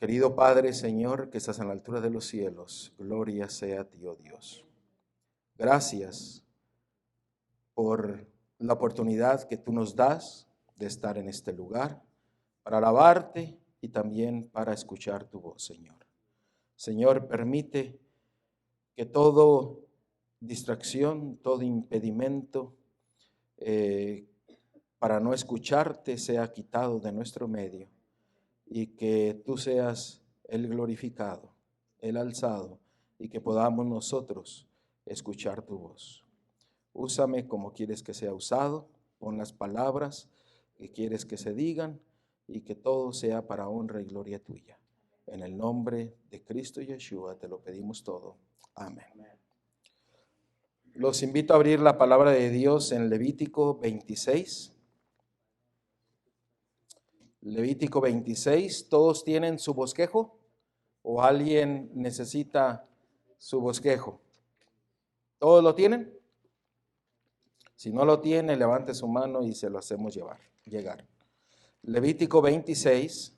Querido Padre, Señor, que estás en la altura de los cielos, gloria sea a ti, oh Dios. Gracias por la oportunidad que tú nos das de estar en este lugar, para alabarte y también para escuchar tu voz, Señor. Señor, permite que toda distracción, todo impedimento para no escucharte sea quitado de nuestro medio y que tú seas el glorificado, el alzado y que podamos nosotros escuchar tu voz. Úsame como quieres que sea usado, pon las palabras que quieres que se digan y que todo sea para honra y gloria tuya. En el nombre de Cristo Yeshua te lo pedimos todo. Amén. Los invito a abrir la palabra de Dios en Levítico 26. Levítico 26, ¿todos tienen su bosquejo? ¿O alguien necesita su bosquejo? ¿Todos lo tienen? Si no lo tiene, levante su mano y se lo hacemos llegar. Levítico 26,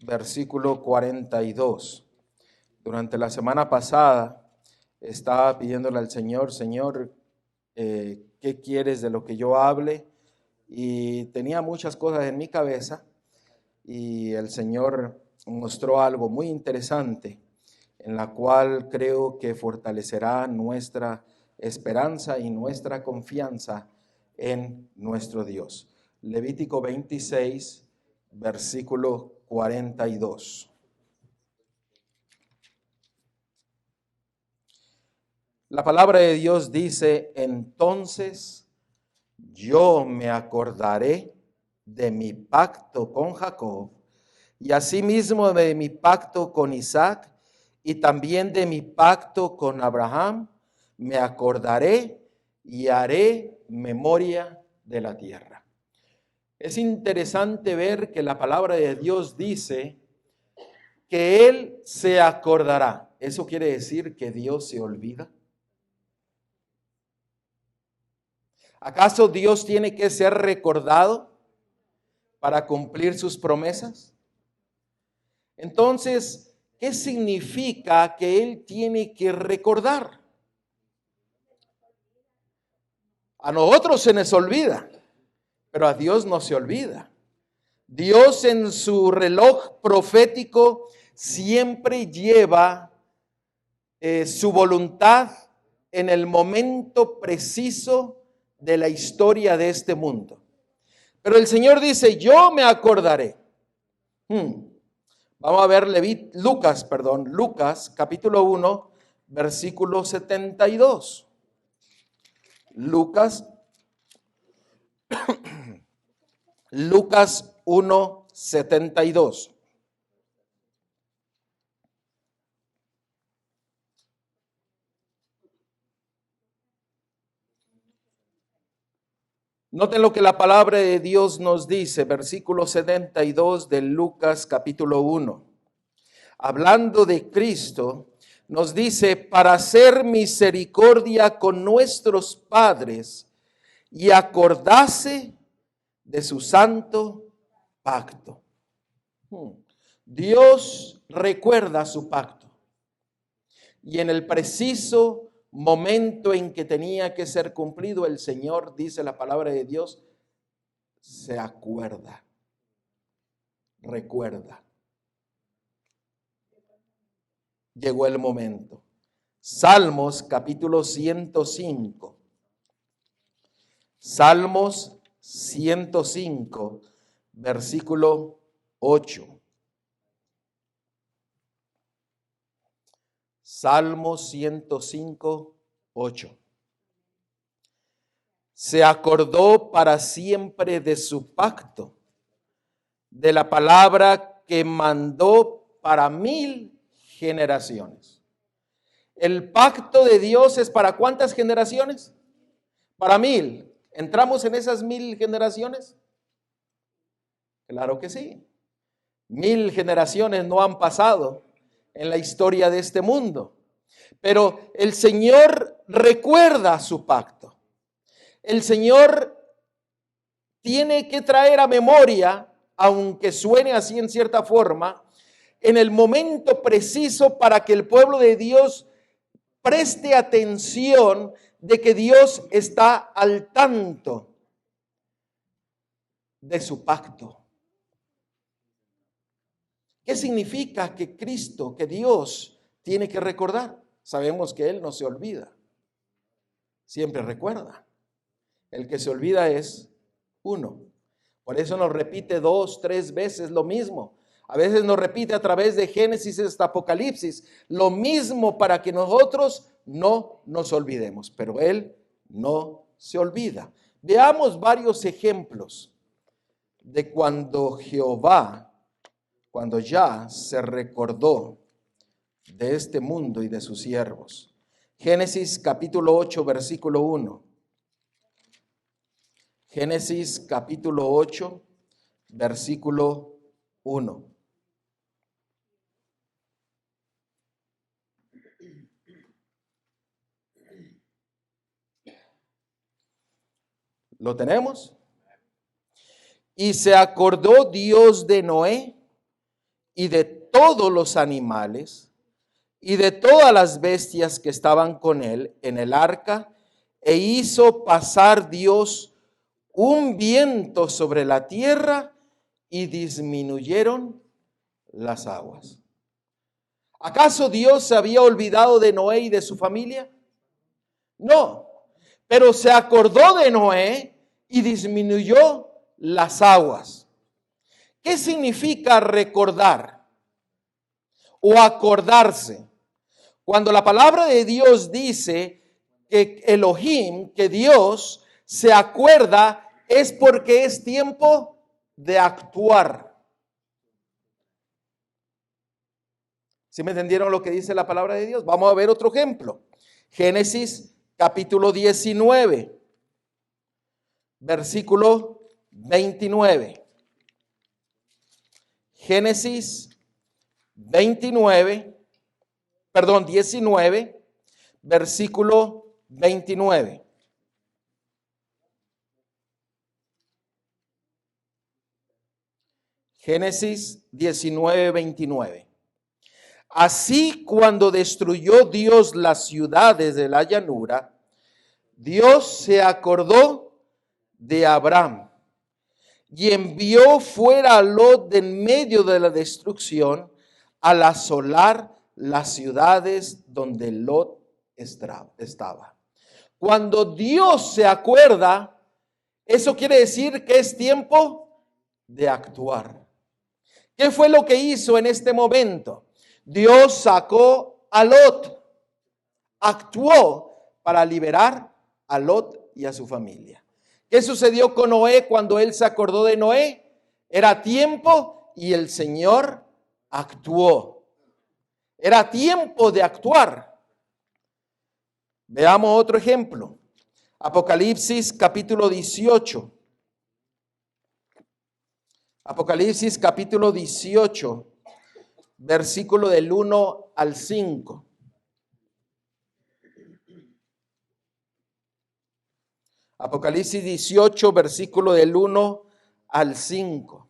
versículo 42. Durante la semana pasada estaba pidiéndole al Señor, Señor, ¿qué quieres de lo que yo hable? Y tenía muchas cosas en mi cabeza y el Señor mostró algo muy interesante en la cual creo que fortalecerá nuestra esperanza y nuestra confianza en nuestro Dios. Levítico 26, versículo 42. La palabra de Dios dice, entonces yo me acordaré de mi pacto con Jacob y asimismo de mi pacto con Isaac y también de mi pacto con Abraham, me acordaré y haré memoria de la tierra. Es interesante ver que la palabra de Dios dice que Él se acordará. ¿Eso quiere decir que Dios se olvida? ¿Acaso Dios tiene que ser recordado para cumplir sus promesas? Entonces, ¿qué significa que Él tiene que recordar? A nosotros se nos olvida, pero a Dios no se olvida. Dios en su reloj profético siempre lleva su voluntad en el momento preciso de la historia de este mundo. Pero el Señor dice, yo me acordaré. Vamos a ver Lucas capítulo 1, versículo 72. Lucas 1, 72. Noten lo que la palabra de Dios nos dice, versículo 72 de Lucas capítulo 1. Hablando de Cristo, nos dice, para hacer misericordia con nuestros padres y acordarse de su santo pacto. Dios recuerda su pacto. Y en el preciso momento en que tenía que ser cumplido, el Señor, dice la palabra de Dios, se acuerda, recuerda. Llegó el momento. Salmos capítulo 105. Salmos 105, versículo 8. Salmos 105, 8. Se acordó para siempre de su pacto, de la palabra que mandó para 1000 generaciones. El pacto de Dios es para ¿cuántas generaciones? Para 1000. ¿Entramos en esas 1000 generaciones? Claro que sí. 1000 generaciones no han pasado en la historia de este mundo. Pero el Señor recuerda su pacto. El Señor tiene que traer a memoria, aunque suene así en cierta forma, en el momento preciso para que el pueblo de Dios preste atención de que Dios está al tanto de su pacto. ¿Qué significa que Cristo, que Dios tiene que recordar? Sabemos que Él no se olvida, siempre recuerda. El que se olvida es uno. Por eso nos repite 2, 3 veces lo mismo. A veces nos repite a través de Génesis hasta Apocalipsis lo mismo para que nosotros no nos olvidemos. Pero Él no se olvida. Veamos varios ejemplos de cuando ya se recordó de este mundo y de sus siervos. Génesis capítulo 8, versículo 1. Génesis capítulo 8, versículo 1. ¿Lo tenemos? Y se acordó Dios de Noé y de todos los animales y de todas las bestias que estaban con él en el arca, e hizo pasar Dios un viento sobre la tierra y disminuyeron las aguas. ¿Acaso Dios se había olvidado de Noé y de su familia? No, pero se acordó de Noé y disminuyó las aguas. ¿Qué significa recordar o acordarse? Cuando la palabra de Dios dice que Elohim, que Dios se acuerda, es porque es tiempo de actuar. ¿Sí me entendieron lo que dice la palabra de Dios? Vamos a ver otro ejemplo. Génesis capítulo 19, versículo 29. Génesis 19, versículo 29. Génesis 19, 29. Así, cuando destruyó Dios las ciudades de la llanura, Dios se acordó de Abraham y envió fuera a Lot de en medio de la destrucción al asolar las ciudades donde Lot estaba. Cuando Dios se acuerda, eso quiere decir que es tiempo de actuar. ¿Qué fue lo que hizo en este momento? Dios sacó a Lot, actuó para liberar a Lot y a su familia. ¿Qué sucedió con Noé cuando él se acordó de Noé? Era tiempo y el Señor actuó. Era tiempo de actuar. Veamos otro ejemplo. Apocalipsis capítulo 18. Apocalipsis capítulo 18, versículo del 1 al 5. Apocalipsis 18, versículo del 1 al 5.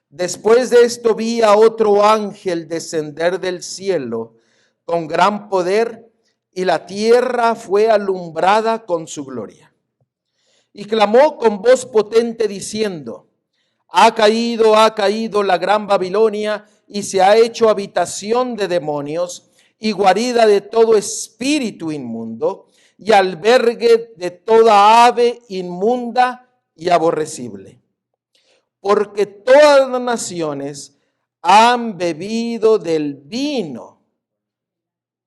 Después de esto vi a otro ángel descender del cielo con gran poder, y la tierra fue alumbrada con su gloria. Y clamó con voz potente diciendo: ha caído la gran Babilonia, y se ha hecho habitación de demonios y guarida de todo espíritu inmundo y albergue de toda ave inmunda y aborrecible. Porque todas las naciones han bebido del vino,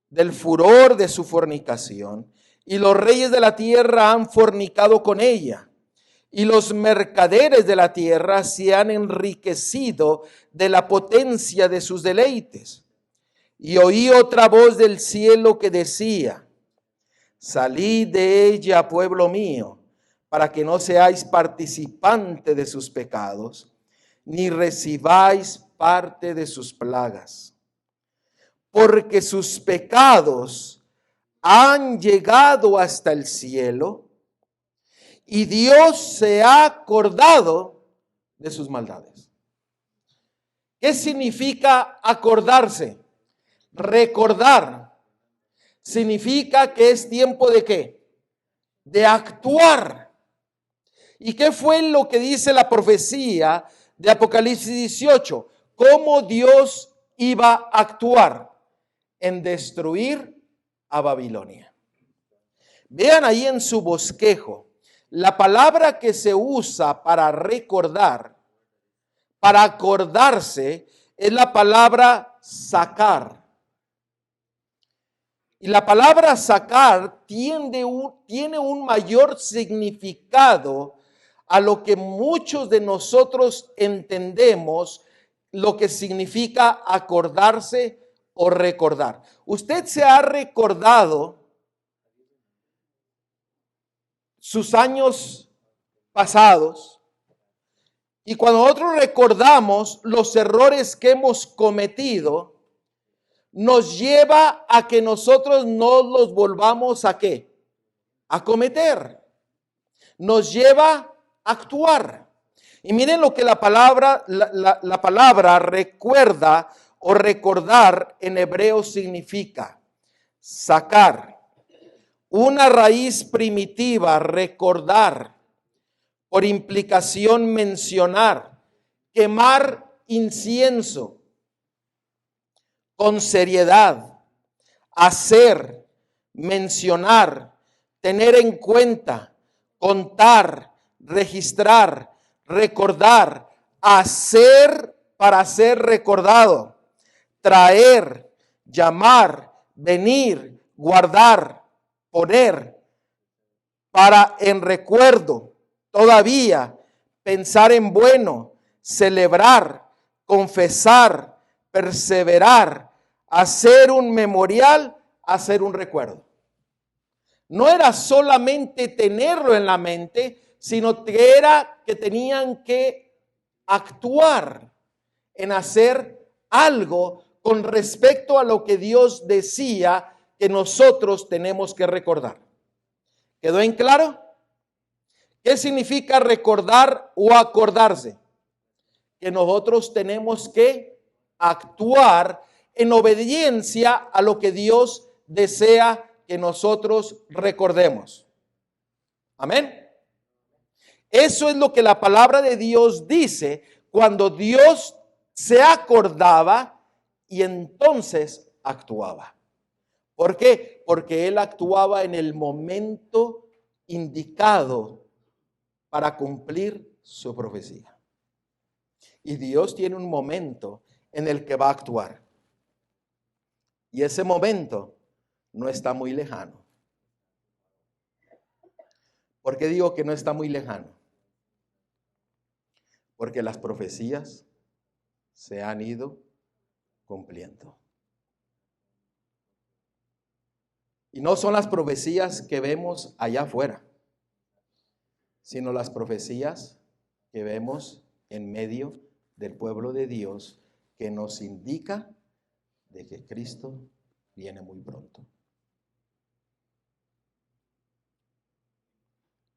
del furor de su fornicación, y los reyes de la tierra han fornicado con ella. Y los mercaderes de la tierra se han enriquecido de la potencia de sus deleites. Y oí otra voz del cielo que decía: salid de ella, pueblo mío, para que no seáis participante de sus pecados, ni recibáis parte de sus plagas. Porque sus pecados han llegado hasta el cielo, y Dios se ha acordado de sus maldades. ¿Qué significa acordarse? Recordar. Significa que es tiempo de ¿qué? De actuar. ¿Y qué fue lo que dice la profecía de Apocalipsis 18? ¿Cómo Dios iba a actuar? En destruir a Babilonia. Vean ahí en su bosquejo, la palabra que se usa para recordar, para acordarse, es la palabra sacar. Y la palabra sacar tiene un mayor significado a lo que muchos de nosotros entendemos lo que significa acordarse o recordar. Usted se ha recordado sus años pasados, y cuando nosotros recordamos los errores que hemos cometido, nos lleva a que nosotros no los volvamos a ¿qué? A cometer. Nos lleva a actuar. Y miren lo que la palabra recuerda o recordar en hebreo significa sacar. Una raíz primitiva, recordar, por implicación mencionar, quemar incienso con seriedad, hacer, mencionar, tener en cuenta, contar, registrar, recordar, hacer para ser recordado, traer, llamar, venir, guardar, poner para en recuerdo, todavía, pensar en bueno, celebrar, confesar, perseverar, hacer un memorial, hacer un recuerdo. No era solamente tenerlo en la mente, sino que era que tenían que actuar en hacer algo con respecto a lo que Dios decía que nosotros tenemos que recordar. ¿Quedó en claro? ¿Qué significa recordar o acordarse? Que nosotros tenemos que actuar en obediencia a lo que Dios desea que nosotros recordemos. Amén. Eso es lo que la palabra de Dios dice cuando Dios se acordaba y entonces actuaba. ¿Por qué? Porque Él actuaba en el momento indicado para cumplir su profecía. Y Dios tiene un momento en el que va a actuar. Y ese momento no está muy lejano. ¿Por qué digo que no está muy lejano? Porque las profecías se han ido cumpliendo. Y no son las profecías que vemos allá afuera, sino las profecías que vemos en medio del pueblo de Dios, que nos indica de que Cristo viene muy pronto.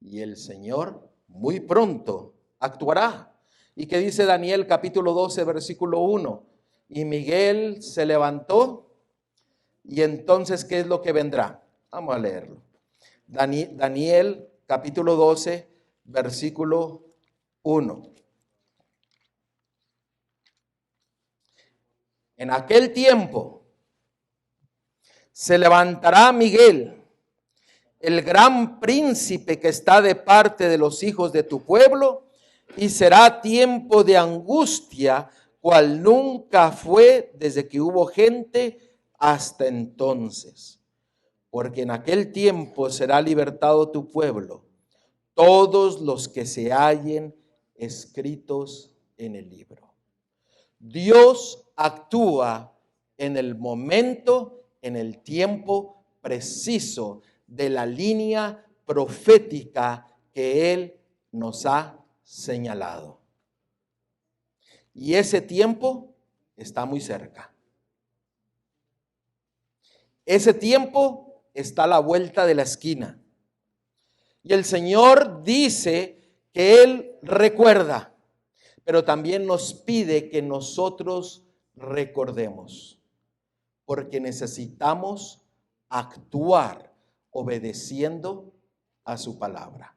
Y el Señor muy pronto actuará. ¿Y qué dice Daniel capítulo 12 versículo 1? Y Miguel se levantó, y entonces ¿qué es lo que vendrá? Vamos a leerlo. Daniel capítulo 12 versículo 1. En aquel tiempo se levantará Miguel, el gran príncipe que está de parte de los hijos de tu pueblo, y será tiempo de angustia, cual nunca fue desde que hubo gente hasta entonces. Porque en aquel tiempo será libertado tu pueblo, todos los que se hallen escritos en el libro. Dios actúa en el momento, en el tiempo preciso de la línea profética que Él nos ha señalado. Y ese tiempo está muy cerca. Ese tiempo está a la vuelta de la esquina. Y el Señor dice que Él recuerda. pero también nos pide que nosotros recordemos, porque necesitamos actuar obedeciendo a su palabra.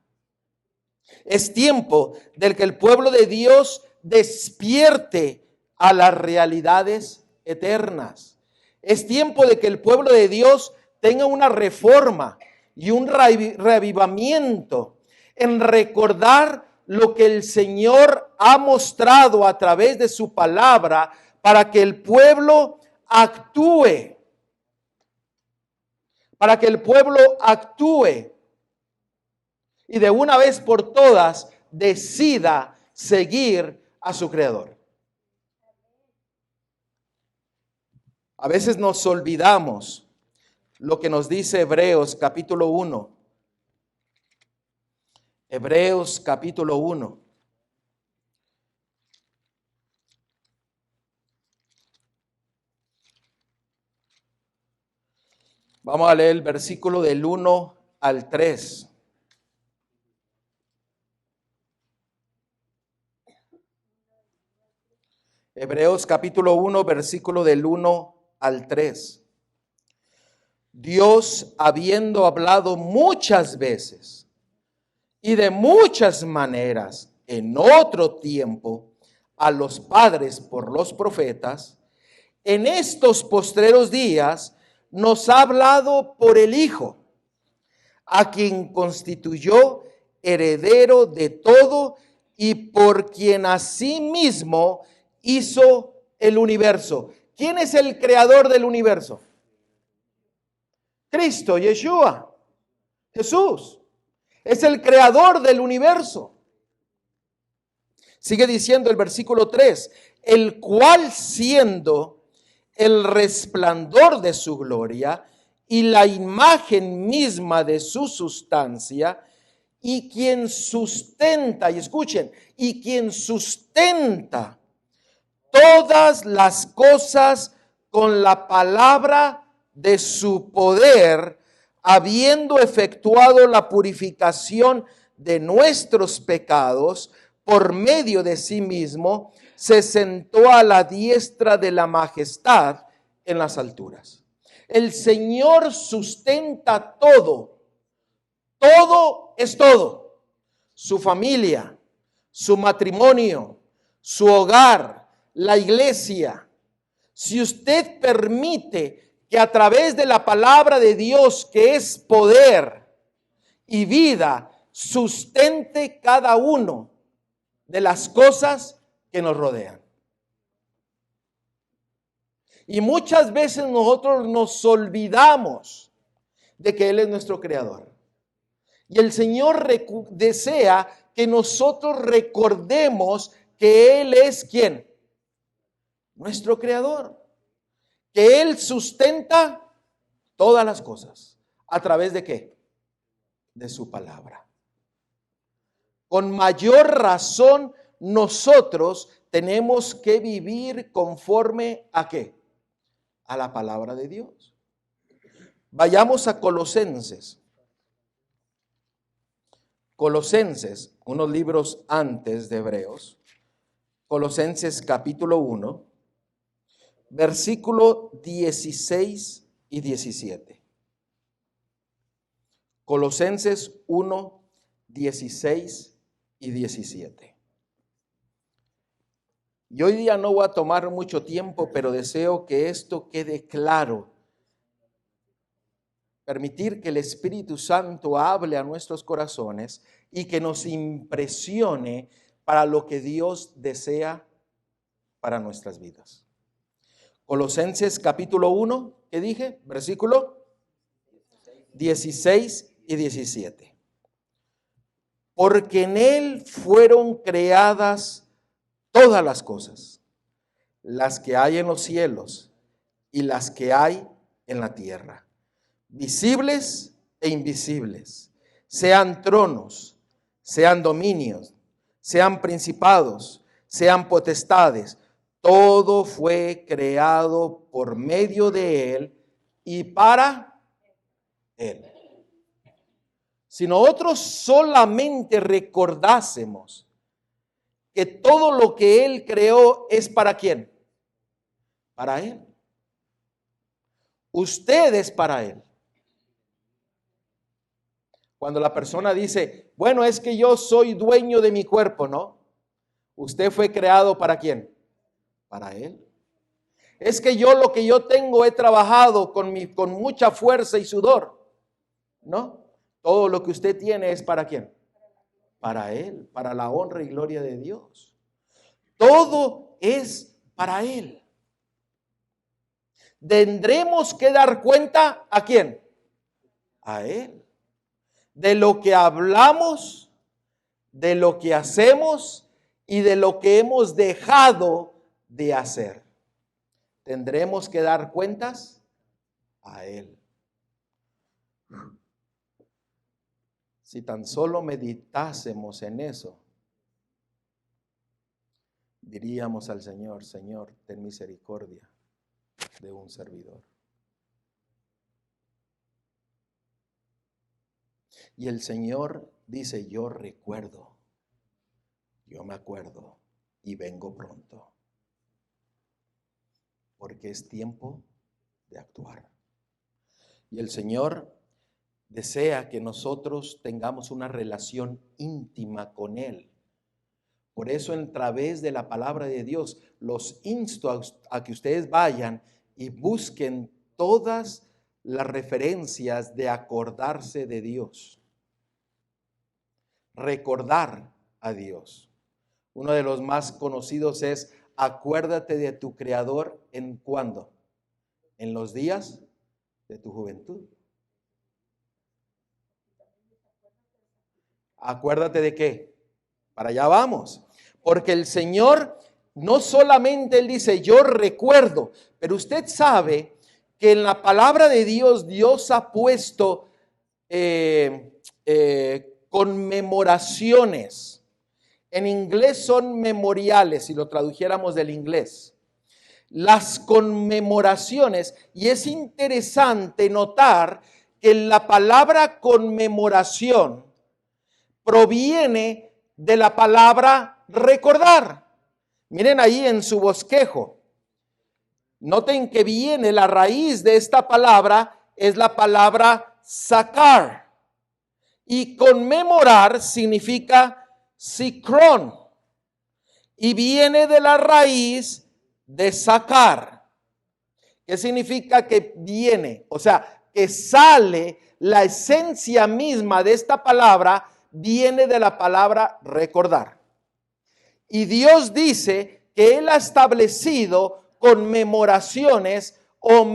Es tiempo del que el pueblo de Dios despierte a las realidades eternas. Es tiempo de que el pueblo de Dios tenga una reforma y un reavivamiento en recordar lo que el Señor ha mostrado a través de su palabra para que el pueblo actúe. Para que el pueblo actúe y de una vez por todas decida seguir a su Creador. A veces nos olvidamos lo que nos dice Hebreos capítulo 1. Hebreos capítulo 1. Vamos a leer el versículo del 1 al 3. Hebreos capítulo 1, versículo del 1 al 3. Dios, habiendo hablado muchas veces y de muchas maneras en otro tiempo a los padres por los profetas, en estos postreros días nos ha hablado por el Hijo, a quien constituyó heredero de todo y por quien asimismo hizo el universo. ¿Quién es el creador del universo? Cristo, Yeshua, Jesús. Es el creador del universo. Sigue diciendo el versículo 3, el cual siendo el resplandor de su gloria y la imagen misma de su sustancia, y quien sustenta, y escuchen, y quien sustenta todas las cosas con la palabra de su poder, habiendo efectuado la purificación de nuestros pecados por medio de sí mismo, se sentó a la diestra de la majestad en las alturas. El Señor sustenta todo. Todo es todo. Su familia, su matrimonio, su hogar, la iglesia. Si usted permite que a través de la palabra de Dios, que es poder y vida, sustente cada uno de las cosas que nos rodean. Y muchas veces nosotros nos olvidamos de que Él es nuestro creador. Y el Señor desea que nosotros recordemos que Él es ¿quién? Nuestro creador. Que Él sustenta todas las cosas. ¿A través de qué? De su palabra. Con mayor razón nosotros tenemos que vivir conforme ¿a qué? A la palabra de Dios. Vayamos a Colosenses. Colosenses, unos libros antes de Hebreos. Colosenses capítulo 1, versículo 16 y 17. Colosenses 1, 16 y 17. Y hoy día no voy a tomar mucho tiempo, pero deseo que esto quede claro. Permitir que el Espíritu Santo hable a nuestros corazones y que nos impresione para lo que Dios desea para nuestras vidas. Colosenses capítulo 1, ¿qué dije? Versículo 16 y 17. Porque en Él fueron creadas todas las cosas, las que hay en los cielos y las que hay en la tierra, visibles e invisibles, sean tronos, sean dominios, sean principados, sean potestades. Todo fue creado por medio de Él y para Él. Si nosotros solamente recordásemos que todo lo que Él creó es para ¿quién? Para Él. Usted es para Él. Cuando la persona dice, bueno, es que yo soy dueño de mi cuerpo, ¿no? Usted fue creado ¿para quién? Para Él. Es que yo lo que yo tengo he trabajado con mucha fuerza y sudor, ¿no? Todo lo que usted tiene es ¿para quién? Para Él, para la honra y gloria de Dios. Todo es para Él. Tendremos que dar cuenta ¿a quién? A Él. De lo que hablamos, de lo que hacemos y de lo que hemos dejado de hacer. Tendremos que dar cuentas a Él. Si tan solo meditásemos en eso, diríamos al Señor, Señor, ten misericordia de un servidor. Y el Señor dice, yo recuerdo, yo me acuerdo y vengo pronto. Porque es tiempo de actuar. Y el Señor desea que nosotros tengamos una relación íntima con Él. Por eso, a través de la palabra de Dios, los insto a que ustedes vayan y busquen todas las referencias de acordarse de Dios. Recordar a Dios. Uno de los más conocidos es, acuérdate de tu Creador ¿en cuándo? En los días de tu juventud. Acuérdate de qué. Para allá vamos. Porque el Señor no solamente Él dice, yo recuerdo, pero usted sabe que en la palabra de Dios, Dios ha puesto conmemoraciones. En inglés son memoriales, si lo tradujéramos del inglés. Las conmemoraciones, y es interesante notar que la palabra conmemoración proviene de la palabra recordar. Miren ahí en su bosquejo. Noten que viene la raíz de esta palabra, es la palabra sacar. Y conmemorar significa Sikron, y viene de la raíz de sacar. ¿Qué significa que viene? O sea, que sale la esencia misma de esta palabra, viene de la palabra recordar. Y Dios dice que Él ha establecido conmemoraciones o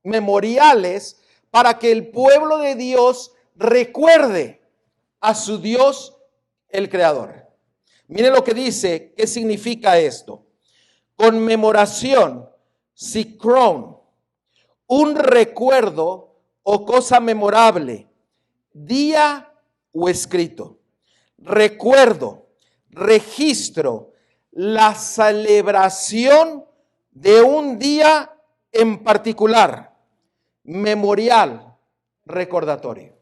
memoriales para que el pueblo de Dios recuerde a su Dios, el Creador. Miren lo que dice, ¿qué significa esto? Conmemoración, sikron, un recuerdo o cosa memorable, día o escrito. Recuerdo, registro, la celebración de un día en particular, memorial, recordatorio.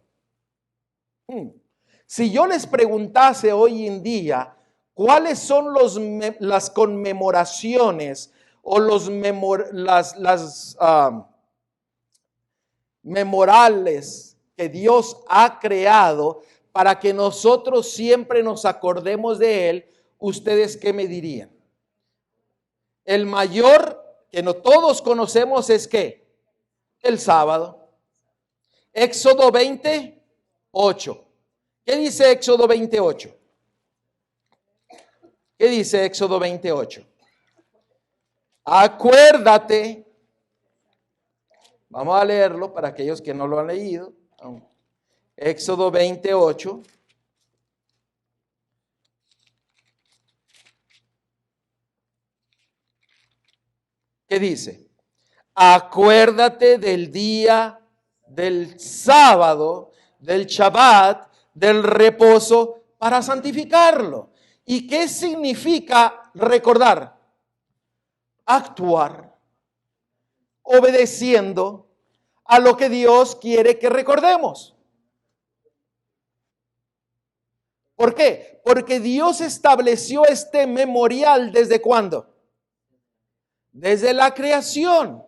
Si yo les preguntase hoy en día cuáles son las conmemoraciones o las memoriales que Dios ha creado para que nosotros siempre nos acordemos de Él, ¿ustedes qué me dirían? El mayor que no todos conocemos es ¿qué? El sábado. Éxodo 28. ¿Qué dice Éxodo 28? ¿Qué dice Éxodo 28? Acuérdate. Vamos a leerlo para aquellos que no lo han leído. Éxodo 28. ¿Qué dice? Acuérdate del día del sábado, del Shabbat, del reposo, para santificarlo. ¿Y qué significa recordar? Actuar, obedeciendo a lo que Dios quiere que recordemos. ¿Por qué? Porque Dios estableció este memorial ¿desde cuándo? Desde la creación.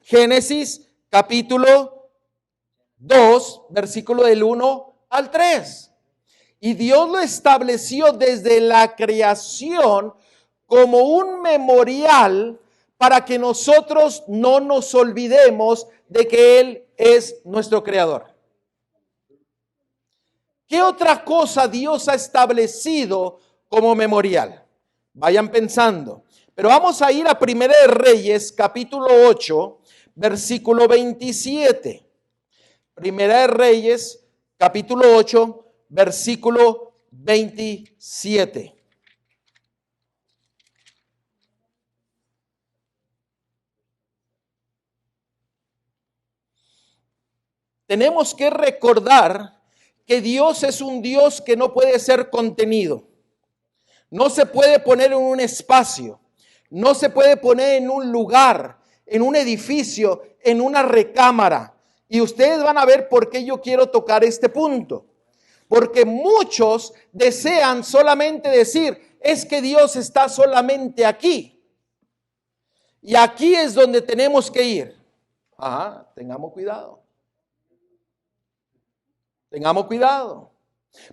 Génesis capítulo 2, versículo del 1 al 3. Y Dios lo estableció desde la creación como un memorial para que nosotros no nos olvidemos de que Él es nuestro creador. ¿Qué otra cosa Dios ha establecido como memorial? Vayan pensando. Pero vamos a ir a Primera de Reyes, capítulo 8, versículo 27. Primera de Reyes, capítulo 8, versículo 27. Tenemos que recordar que Dios es un Dios que no puede ser contenido. No se puede poner en un espacio. No se puede poner en un lugar, en un edificio, en una recámara. Y ustedes van a ver por qué yo quiero tocar este punto. Porque muchos desean solamente decir, es que Dios está solamente aquí. Y aquí es donde tenemos que ir. Ajá, tengamos cuidado. Tengamos cuidado.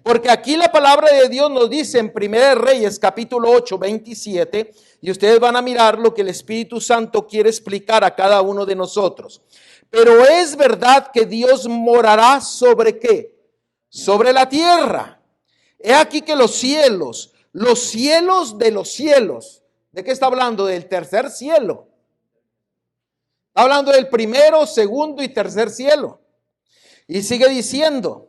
Porque aquí la palabra de Dios nos dice en 1 Reyes capítulo 8, 27, y ustedes van a mirar lo que el Espíritu Santo quiere explicar a cada uno de nosotros. Pero es verdad que Dios morará ¿sobre qué? Sobre la tierra. He aquí que los cielos de los cielos. ¿De qué está hablando? Del tercer cielo. Está hablando del primero, segundo y tercer cielo. Y sigue diciendo,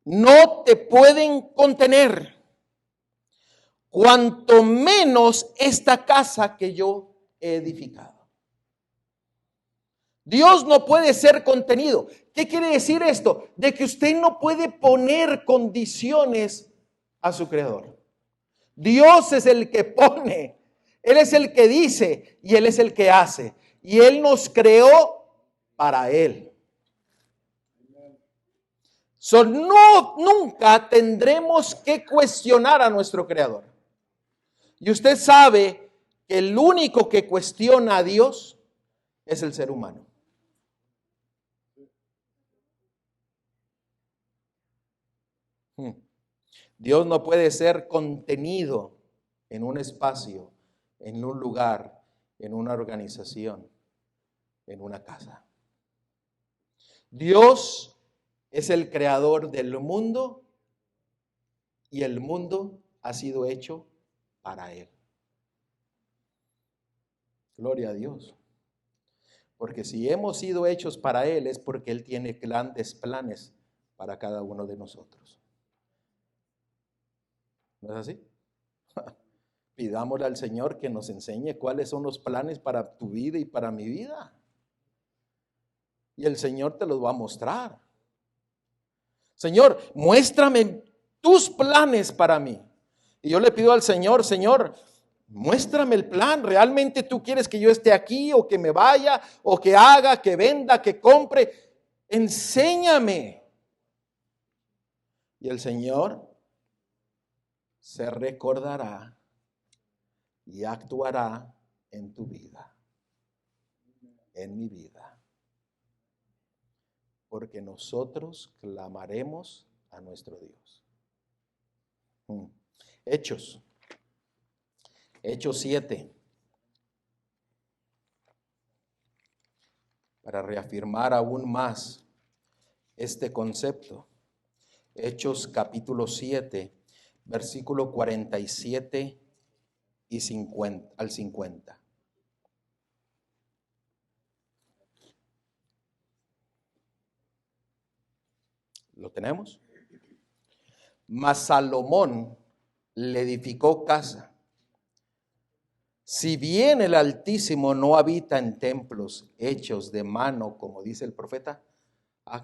no te pueden contener, cuanto menos esta casa que yo he edificado. Dios no puede ser contenido. ¿Qué quiere decir esto? De que usted no puede poner condiciones a su creador. Dios es el que pone, Él es el que dice y Él es el que hace. Y Él nos creó para Él. Nunca tendremos que cuestionar a nuestro creador. Y usted sabe que el único que cuestiona a Dios es el ser humano. Dios no puede ser contenido en un espacio, en un lugar, en una organización, en una casa. Dios es el creador del mundo y el mundo ha sido hecho para Él. Gloria a Dios. Porque si hemos sido hechos para Él es porque Él tiene grandes planes para cada uno de nosotros. ¿No es así? Pidámosle al Señor que nos enseñe cuáles son los planes para tu vida y para mi vida. Y el Señor te los va a mostrar. Señor, muéstrame tus planes para mí. Y yo le pido al Señor, Señor, muéstrame el plan. ¿Realmente tú quieres que yo esté aquí o que me vaya o que haga, que venda, que compre? Enséñame. Y el Señor se recordará y actuará en tu vida, en mi vida. Porque nosotros clamaremos a nuestro Dios. Hechos 7. Para reafirmar aún más este concepto. Hechos capítulo 7, versículo 47 y 50 al 50. ¿Lo tenemos? Mas Salomón le edificó casa. Si bien el Altísimo no habita en templos hechos de mano, como dice el profeta,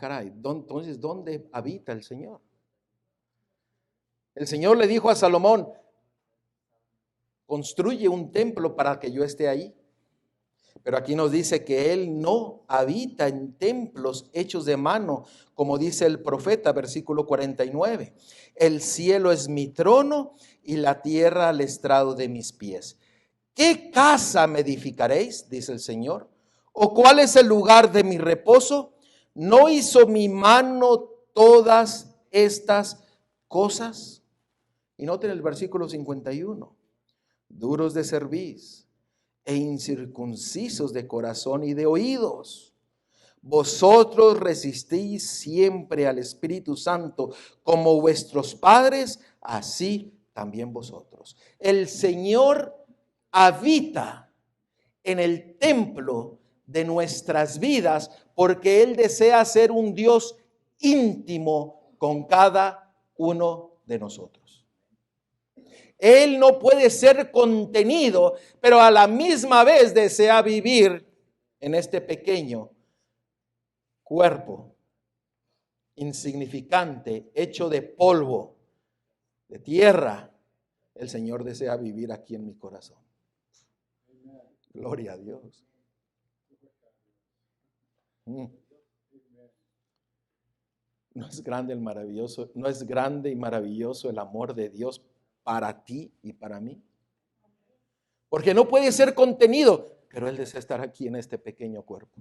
caray, entonces, ¿dónde habita el Señor? El Señor le dijo a Salomón, construye un templo para que yo esté ahí. Pero aquí nos dice que Él no habita en templos hechos de mano, como dice el profeta, versículo 49. El cielo es mi trono y la tierra el estrado de mis pies. ¿Qué casa me edificaréis? Dice el Señor. ¿O cuál es el lugar de mi reposo? ¿No hizo mi mano todas estas cosas? Y noten el versículo 51. Duros de cerviz e incircuncisos de corazón y de oídos. Vosotros resistís siempre al Espíritu Santo, como vuestros padres, así también vosotros. El Señor habita en el templo de nuestras vidas porque Él desea ser un Dios íntimo con cada uno de nosotros. Él no puede ser contenido, pero a la misma vez desea vivir en este pequeño cuerpo insignificante, hecho de polvo, de tierra. El Señor desea vivir aquí en mi corazón. Gloria a Dios. No es grande el maravilloso, no es grande y maravilloso el amor de Dios para ti y para mí. Porque no puede ser contenido, pero Él desea estar aquí en este pequeño cuerpo.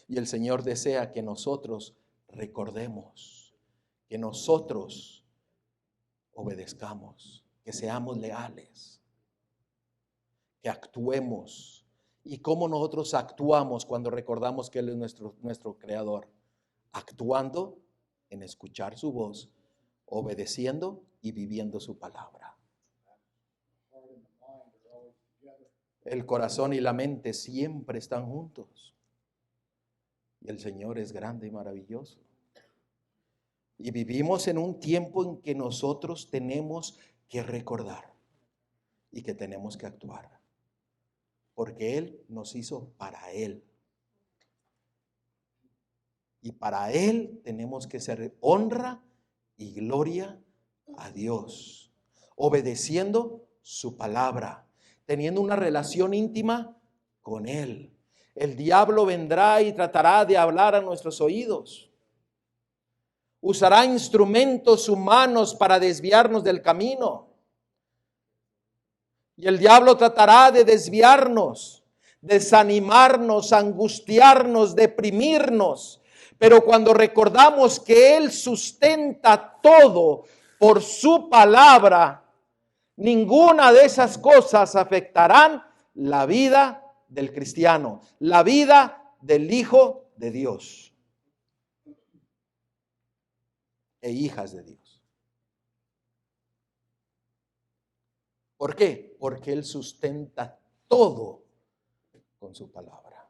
Y el Señor desea que nosotros recordemos, que nosotros obedezcamos, que seamos leales, que actuemos. ¿Y cómo nosotros actuamos cuando recordamos que Él es nuestro creador? Actuando en escuchar su voz, obedeciendo y viviendo su palabra. El corazón y la mente siempre están juntos. Y el Señor es grande y maravilloso. Y vivimos en un tiempo en que nosotros tenemos que recordar y que tenemos que actuar. Porque Él nos hizo para Él. Y para Él tenemos que ser honra y gloria a Dios, obedeciendo su palabra, teniendo una relación íntima con Él. El diablo vendrá y tratará de hablar a nuestros oídos. Usará instrumentos humanos para desviarnos del camino. Y el diablo tratará de desviarnos, desanimarnos, angustiarnos, deprimirnos. Pero cuando recordamos que Él sustenta todo por su palabra, ninguna de esas cosas afectarán la vida del cristiano, la vida del Hijo de Dios e hijas de Dios. ¿Por qué? Porque Él sustenta todo con su palabra.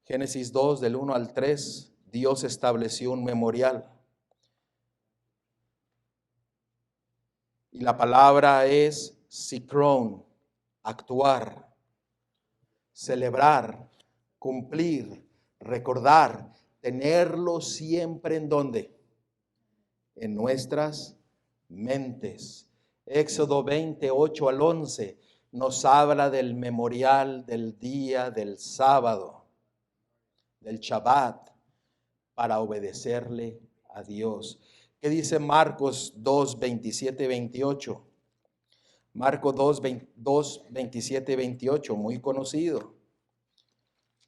Génesis 2, del 1 al 3, Dios estableció un memorial. Y la palabra es sikrón, actuar, celebrar, cumplir, recordar, tenerlo siempre en ¿dónde? En nuestras mentes. Éxodo 28 al 11 nos habla del memorial del día del sábado, del Shabbat, para obedecerle a Dios. ¿Qué dice Marcos 2, 27, 28? Marcos 2, 27, 28, muy conocido.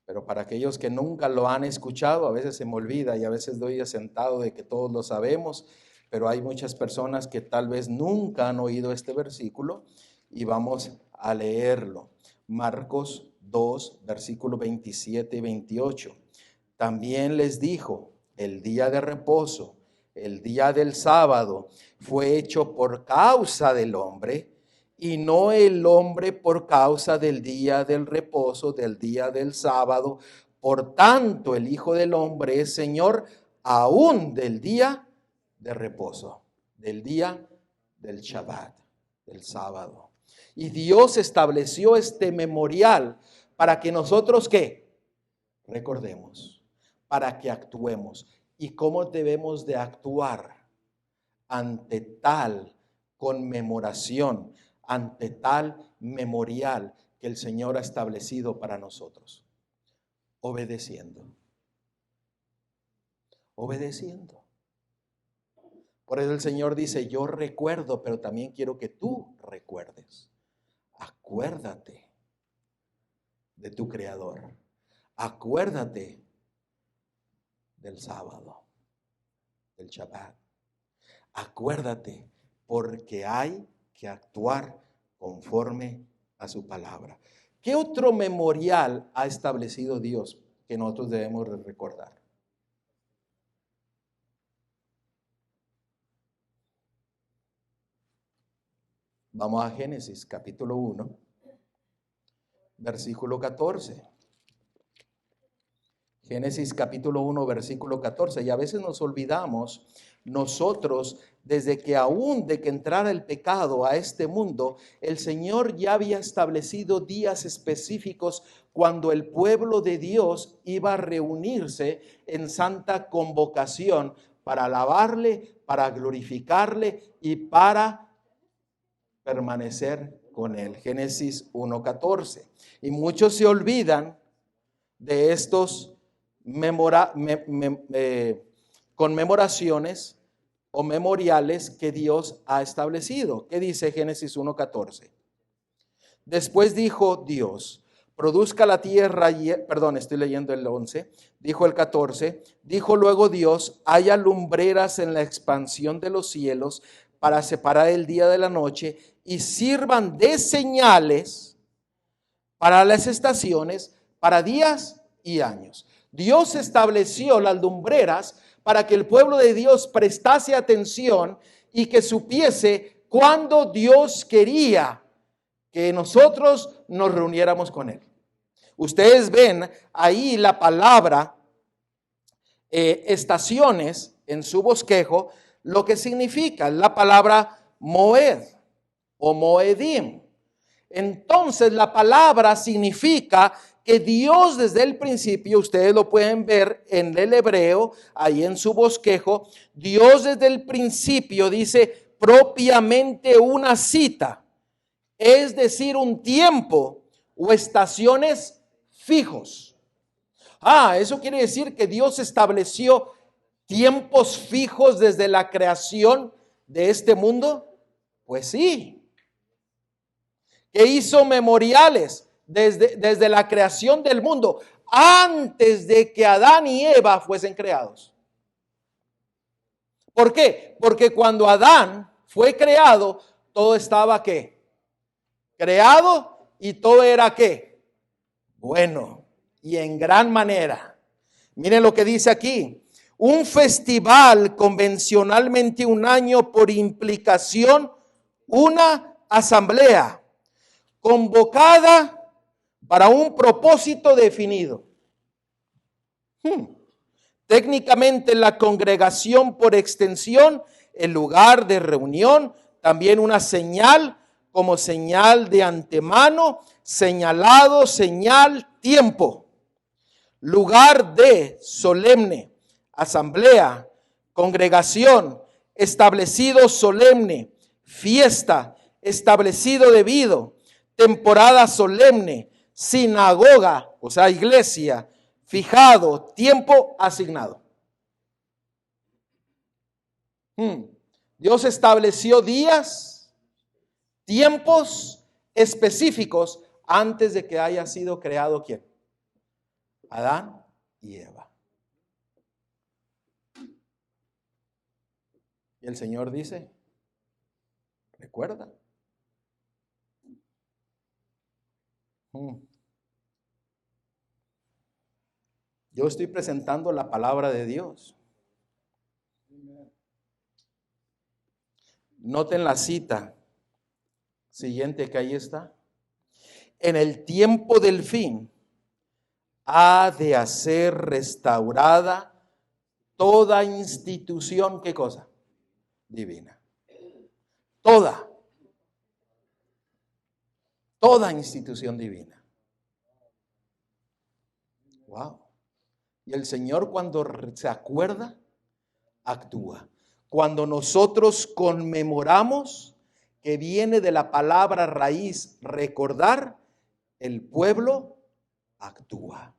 Pero para aquellos que nunca lo han escuchado, a veces se me olvida y a veces doy asentado de que todos lo sabemos, pero hay muchas personas que tal vez nunca han oído este versículo y vamos a leerlo. Marcos 2, versículo 27 y 28. También les dijo, el día de reposo, el día del sábado, fue hecho por causa del hombre y no el hombre por causa del día del reposo, del día del sábado. Por tanto, el Hijo del Hombre es Señor aún del día de reposo, del día del Shabbat, del sábado. Y Dios estableció este memorial para que nosotros, ¿qué? Recordemos, para que actuemos. ¿Y cómo debemos de actuar? ante tal conmemoración, ante tal memorial que el Señor ha establecido para nosotros? Obedeciendo. Obedeciendo. Por eso el Señor dice, yo recuerdo, pero también quiero que tú recuerdes. Acuérdate de tu Creador. Acuérdate del sábado, del Shabbat. Acuérdate, porque hay que actuar conforme a su palabra. ¿Qué otro memorial ha establecido Dios que nosotros debemos recordar? Vamos a Génesis capítulo 1, versículo 14. Génesis capítulo 1, versículo 14. Y a veces nos olvidamos nosotros desde que aún de que entrara el pecado a este mundo, el Señor ya había establecido días específicos cuando el pueblo de Dios iba a reunirse en santa convocación para alabarle, para glorificarle y para permanecer con él. Génesis 1:14. Y muchos se olvidan de estos conmemoraciones o memoriales que Dios ha establecido. ¿Qué dice Génesis 1:14? Después dijo Dios, produzca la tierra, perdón, estoy leyendo el 11, dijo el 14, dijo luego Dios, haya lumbreras en la expansión de los cielos para separar el día de la noche y sirvan de señales para las estaciones, para días y años. Dios estableció las lumbreras para que el pueblo de Dios prestase atención y que supiese cuándo Dios quería que nosotros nos reuniéramos con Él. Ustedes ven ahí la palabra estaciones en su bosquejo, lo que significa la palabra moed o moedim. Entonces la palabra significa que Dios desde el principio, ustedes lo pueden ver en el hebreo, ahí en su bosquejo, Dios desde el principio dice propiamente una cita, es decir, un tiempo o estaciones fijos. Eso quiere decir que Dios estableció tiempos fijos desde la creación de este mundo. Pues sí. Que hizo memoriales desde la creación del mundo, antes de que Adán y Eva fuesen creados. ¿Por qué? Porque cuando Adán fue creado, todo estaba ¿qué? Creado y todo era ¿qué? Bueno, y en gran manera. Miren lo que dice aquí. Un festival convencionalmente un año, por implicación una asamblea convocada para un propósito definido. Técnicamente la congregación, por extensión, el lugar de reunión, también una señal como señal de antemano, señalado, señal, tiempo. Lugar de solemne, asamblea, congregación, establecido solemne, fiesta, establecido debido, temporada solemne, sinagoga, o sea, iglesia, fijado, tiempo asignado. Dios estableció días, tiempos específicos antes de que haya sido creado ¿quién? Adán y Eva. Y el Señor dice, recuerda. Yo estoy presentando la palabra de Dios. Noten la cita siguiente que ahí está. En el tiempo del fin ha de ser restaurada toda institución, ¿qué cosa? Divina. Toda institución divina. Wow. Y el Señor cuando se acuerda, actúa. cuando nosotros conmemoramos, que viene de la palabra raíz recordar, el pueblo actúa.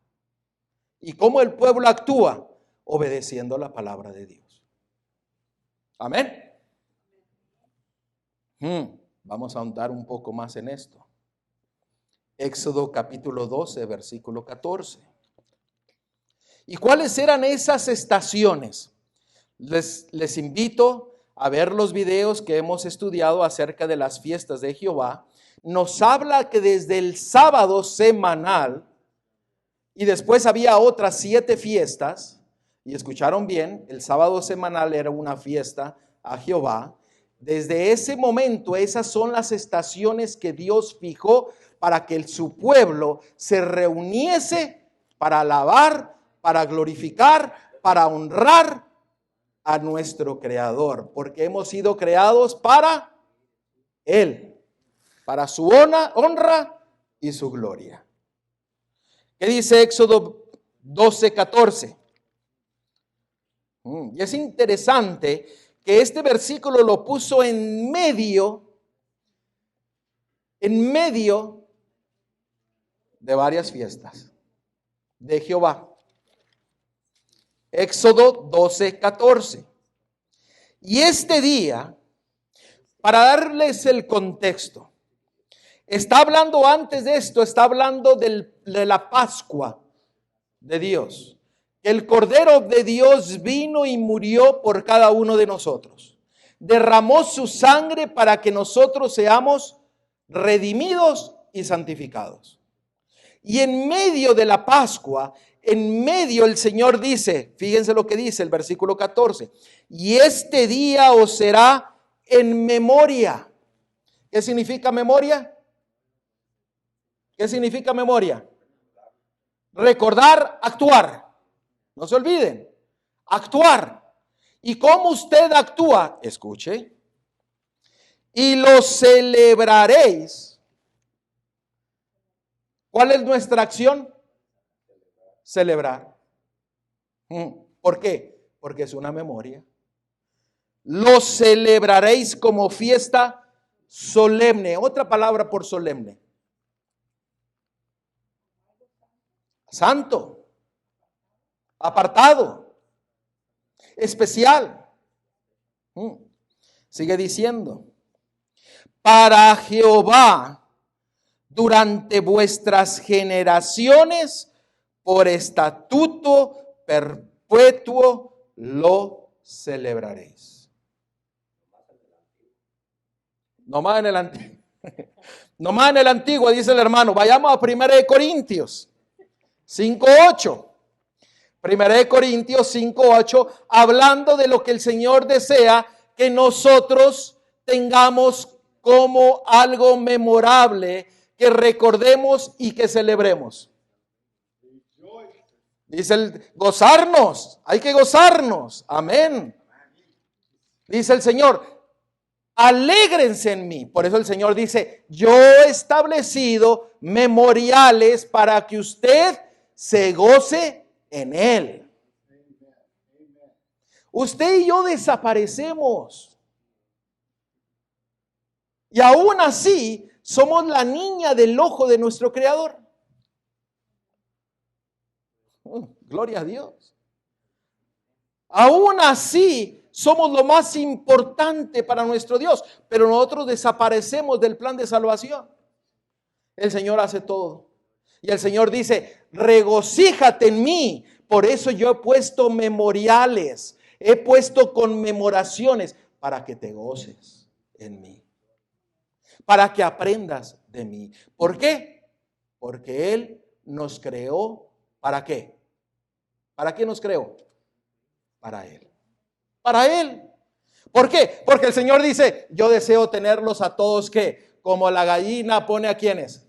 ¿Y cómo el pueblo actúa? Obedeciendo la palabra de Dios. Amén. Vamos a ahondar un poco más en esto. Éxodo capítulo 12, versículo 14. ¿Y cuáles eran esas estaciones? Les invito a ver los videos que hemos estudiado acerca de las fiestas de Jehová. Nos habla que desde el sábado semanal, y después había otras 7 fiestas, y escucharon bien, el sábado semanal era una fiesta a Jehová. Desde ese momento, esas son las estaciones que Dios fijó para que su pueblo se reuniese para alabar, para glorificar, para honrar a nuestro Creador, porque hemos sido creados para Él, para su honra y su gloria. ¿Qué dice Éxodo 12:14? Y es interesante que este versículo lo puso en medio de varias fiestas de Jehová. Éxodo 12:14. Y este día, para darles el contexto, está hablando antes de esto, está hablando de la Pascua de Dios. El Cordero de Dios vino y murió por cada uno de nosotros. Derramó su sangre para que nosotros seamos redimidos y santificados. Y en medio de la Pascua, en medio el Señor dice, fíjense lo que dice el versículo 14, y este día os será en memoria. ¿Qué significa memoria? ¿Qué significa memoria? Recordar, actuar. No se olviden, actuar. ¿Y cómo usted actúa? Escuche. Y lo celebraréis. ¿Cuál es nuestra acción? Celebrar. ¿Por qué? Porque es una memoria. Lo celebraréis como fiesta solemne. Otra palabra por solemne. Santo. Apartado. Especial. Sigue diciendo. Para Jehová durante vuestras generaciones, por estatuto perpetuo lo celebraréis. Nomás en el antiguo. Nomás en el antiguo, dice el hermano. Vayamos a 1 Corintios 5:8. 1 Corintios 5:8, hablando de lo que el Señor desea que nosotros tengamos como algo memorable, que recordemos y que celebremos. Dice el gozarnos, hay que gozarnos, amén. Dice el Señor, alégrense en mí. Por eso el Señor dice, yo he establecido memoriales para que usted se goce en Él. Usted y yo desaparecemos. Y aún así, somos la niña del ojo de nuestro Creador. Gloria a Dios. Aún así, somos lo más importante para nuestro Dios. Pero nosotros desaparecemos del plan de salvación. El Señor hace todo. Y el Señor dice, regocíjate en mí. Por eso yo he puesto memoriales. He puesto conmemoraciones para que te goces en mí. Para que aprendas de mí. ¿Por qué? Porque Él nos creó. ¿Para qué? ¿Para qué nos creó? Para Él. Para Él. ¿Por qué? Porque el Señor dice, yo deseo tenerlos a todos que, como la gallina pone a quienes,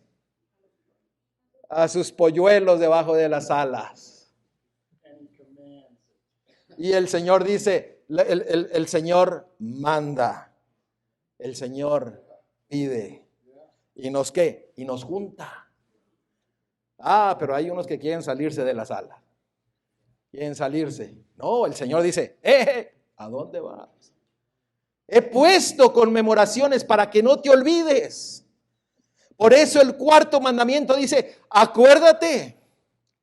a sus polluelos debajo de las alas. Y el Señor dice, el Señor manda, el Señor pide. ¿Y nos qué? Y nos junta. Pero hay unos que quieren salirse de las alas. Quieren salirse. No, el Señor dice, ¿a dónde vas? He puesto conmemoraciones para que no te olvides. Por eso el cuarto mandamiento dice, acuérdate,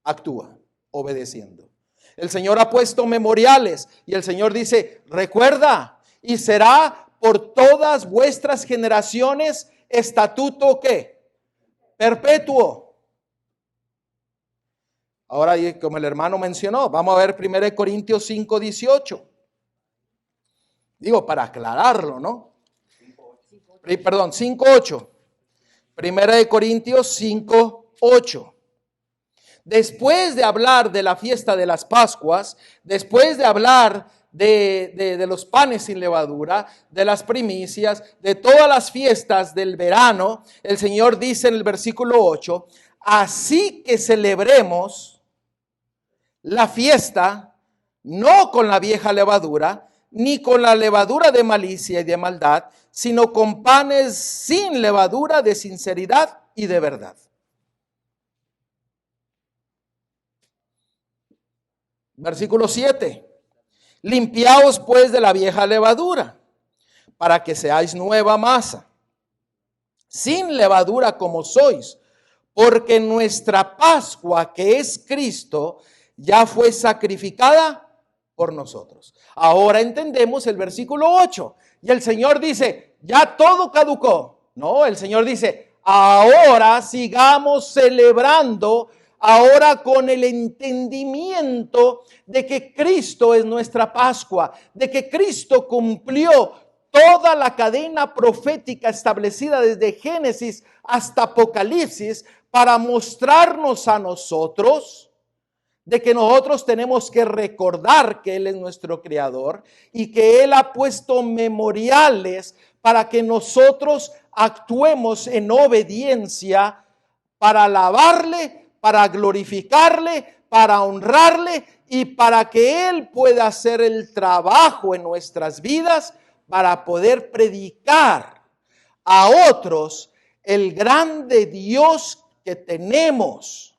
actúa, obedeciendo. El Señor ha puesto memoriales y el Señor dice, recuerda, y será por todas vuestras generaciones estatuto ¿qué? Perpetuo. Ahora, como el hermano mencionó, vamos a ver 1 Corintios 5:18. Digo, para aclararlo, ¿no? Perdón, 5:8. 1 Corintios 5:8. Después de hablar de la fiesta de las Pascuas, después de hablar de los panes sin levadura, de las primicias, de todas las fiestas del verano, el Señor dice en el versículo 8, así que celebremos la fiesta no con la vieja levadura, ni con la levadura de malicia y de maldad, sino con panes sin levadura de sinceridad y de verdad. Versículo 7. Limpiaos pues de la vieja levadura, para que seáis nueva masa, sin levadura como sois, porque nuestra Pascua, que es Cristo, ya fue sacrificada por nosotros. Ahora entendemos el versículo 8. Y el Señor dice, ya todo caducó. No, el Señor dice, ahora sigamos celebrando, ahora con el entendimiento de que Cristo es nuestra Pascua, de que Cristo cumplió toda la cadena profética establecida desde Génesis hasta Apocalipsis para mostrarnos a nosotros de que nosotros tenemos que recordar que Él es nuestro Creador y que Él ha puesto memoriales para que nosotros actuemos en obediencia para alabarle, para glorificarle, para honrarle y para que Él pueda hacer el trabajo en nuestras vidas para poder predicar a otros el grande Dios que tenemos.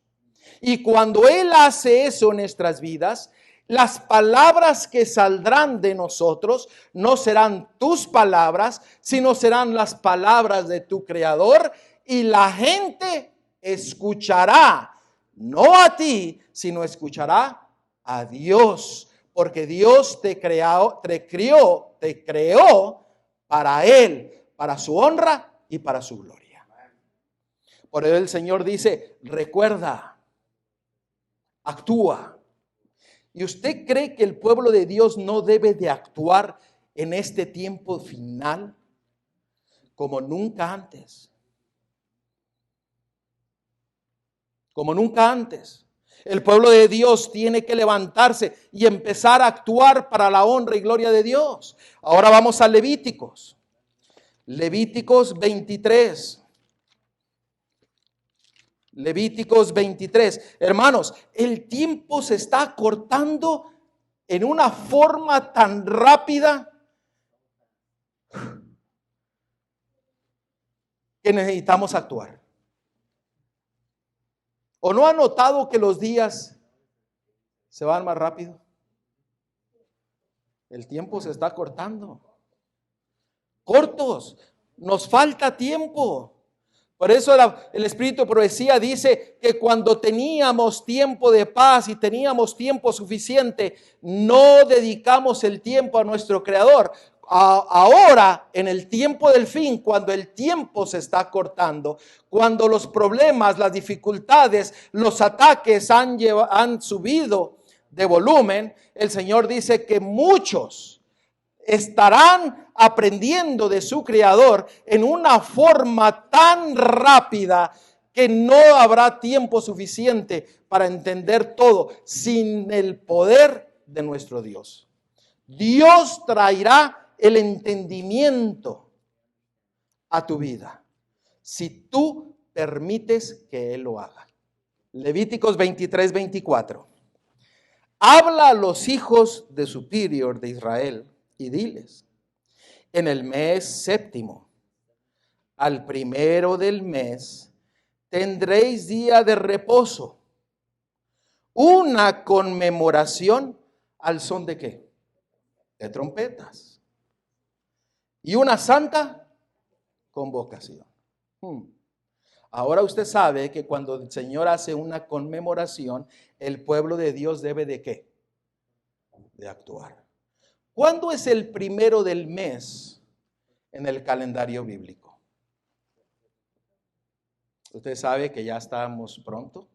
Y cuando Él hace eso en nuestras vidas, las palabras que saldrán de nosotros no serán tus palabras, sino serán las palabras de tu Creador. Y la gente escuchará, no a ti, sino escuchará a Dios. Porque Dios te creó para Él, para su honra y para su gloria. Por eso el Señor dice, recuerda, actúa. ¿Y usted cree que el pueblo de Dios no debe de actuar en este tiempo final como nunca antes? Como nunca antes. El pueblo de Dios tiene que levantarse y empezar a actuar para la honra y gloria de Dios. Ahora vamos a Levíticos. Levíticos 23. Levíticos 23. Hermanos, el tiempo se está acortando en una forma tan rápida que necesitamos actuar. ¿O no ha notado que los días se van más rápido? El tiempo se está acortando. Cortos, nos falta tiempo. Por eso el Espíritu de Profecía dice que cuando teníamos tiempo de paz y teníamos tiempo suficiente, no dedicamos el tiempo a nuestro Creador. Ahora, en el tiempo del fin, cuando el tiempo se está cortando, cuando los problemas, las dificultades, los ataques han subido de volumen, el Señor dice que muchos estarán aprendiendo de su Creador en una forma tan rápida que no habrá tiempo suficiente para entender todo sin el poder de nuestro Dios. Dios traerá el entendimiento a tu vida si tú permites que Él lo haga. Levíticos 23-24. Habla a los hijos de superior de Israel y diles, en el mes séptimo, al primero del mes, tendréis día de reposo, una conmemoración al son de ¿qué? De trompetas. y una santa convocación. Ahora usted sabe que cuando el Señor hace una conmemoración, el pueblo de Dios debe ¿de qué? De actuar. ¿Cuándo es el primero del mes en el calendario bíblico? Usted sabe que ya estamos pronto.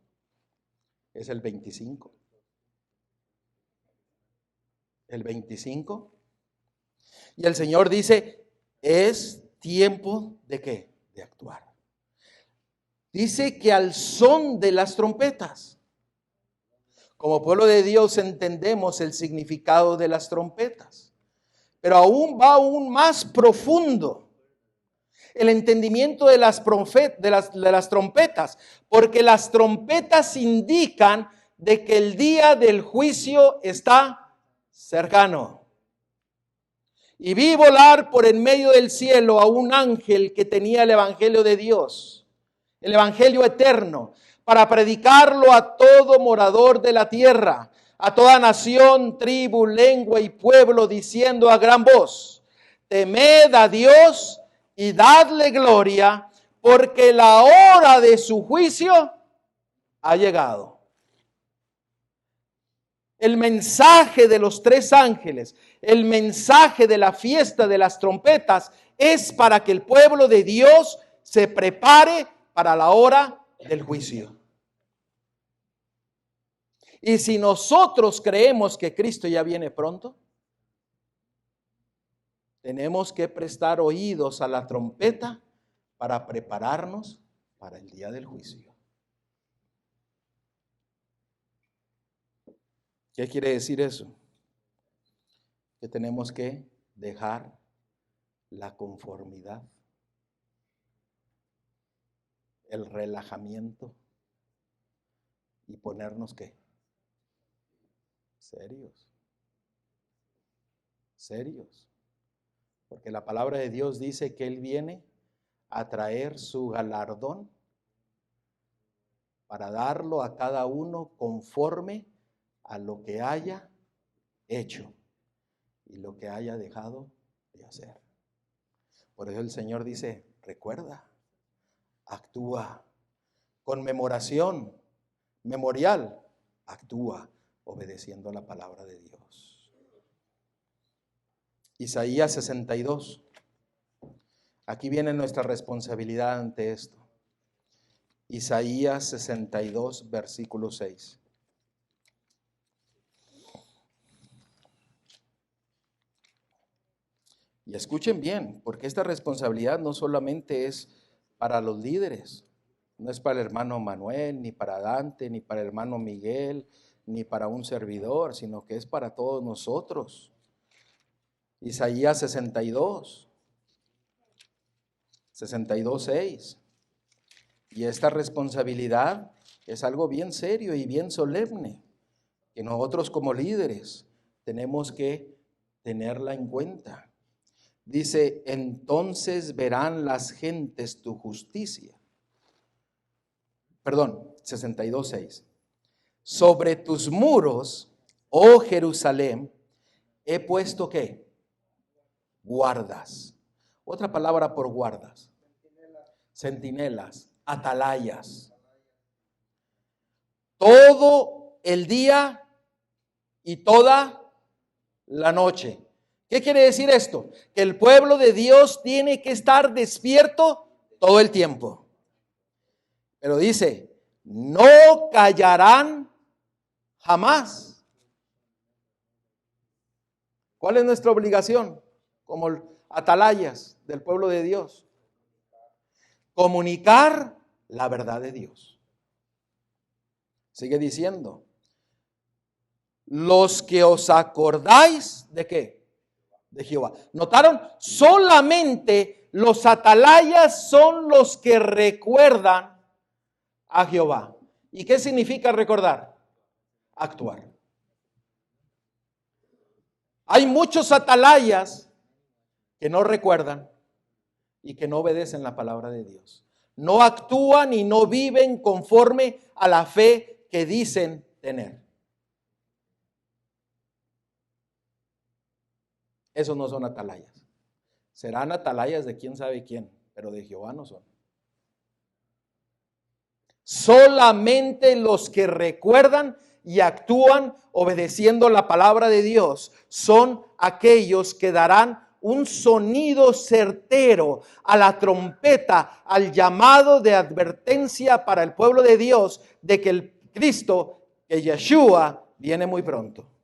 Es el 25. El 25. Y el Señor dice, es tiempo ¿de qué? De actuar. Dice que al son de las trompetas. Como pueblo de Dios entendemos el significado de las trompetas. Pero aún más profundo el entendimiento de las trompetas. Porque las trompetas indican de que el día del juicio está cercano. Y vi volar por en medio del cielo a un ángel que tenía el evangelio de Dios, el evangelio eterno, para predicarlo a todo morador de la tierra, a toda nación, tribu, lengua y pueblo, diciendo a gran voz: temed a Dios y dadle gloria, porque la hora de su juicio ha llegado. El mensaje de los tres ángeles, el mensaje de la fiesta de las trompetas, es para que el pueblo de Dios se prepare para la hora del juicio. Y si nosotros creemos que Cristo ya viene pronto, tenemos que prestar oídos a la trompeta para prepararnos para el día del juicio. ¿Qué quiere decir eso? Que tenemos que dejar la conformidad, el relajamiento y ponernos ¿qué? Serios. Serios. Porque la palabra de Dios dice que Él viene a traer su galardón para darlo a cada uno conforme a lo que haya hecho y lo que haya dejado de hacer. Por eso el Señor dice, recuerda, actúa, conmemoración, memorial, actúa obedeciendo la palabra de Dios. Isaías 62. Aquí viene nuestra responsabilidad ante esto. Isaías 62, versículo 6. Y escuchen bien, porque esta responsabilidad no solamente es para los líderes, no es para el hermano Manuel, ni para Dante, ni para el hermano Miguel, ni para un servidor, sino que es para todos nosotros. Isaías 62, 6. Y esta responsabilidad es algo bien serio y bien solemne, que nosotros como líderes tenemos que tenerla en cuenta. Dice, entonces verán las gentes tu justicia. 62:6. Sobre tus muros, oh Jerusalén, he puesto ¿qué? Guardas. Otra palabra por guardas. Centinelas, atalayas. Todo el día y toda la noche. ¿Qué quiere decir esto? Que el pueblo de Dios tiene que estar despierto todo el tiempo. Pero dice, no callarán jamás. ¿Cuál es nuestra obligación como atalayas del pueblo de Dios? Comunicar la verdad de Dios. Sigue diciendo, los que os acordáis de ¿qué? De Jehová. ¿Notaron? Solamente los atalayas son los que recuerdan a Jehová. ¿Y qué significa recordar? Actuar. Hay muchos atalayas que no recuerdan y que no obedecen la palabra de Dios. No actúan y no viven conforme a la fe que dicen tener. Esos no son atalayas. Serán atalayas de quién sabe quién, pero de Jehová no son. Solamente los que recuerdan y actúan obedeciendo la palabra de Dios son aquellos que darán un sonido certero a la trompeta, al llamado de advertencia para el pueblo de Dios de que el Cristo, que Yeshua, viene muy pronto.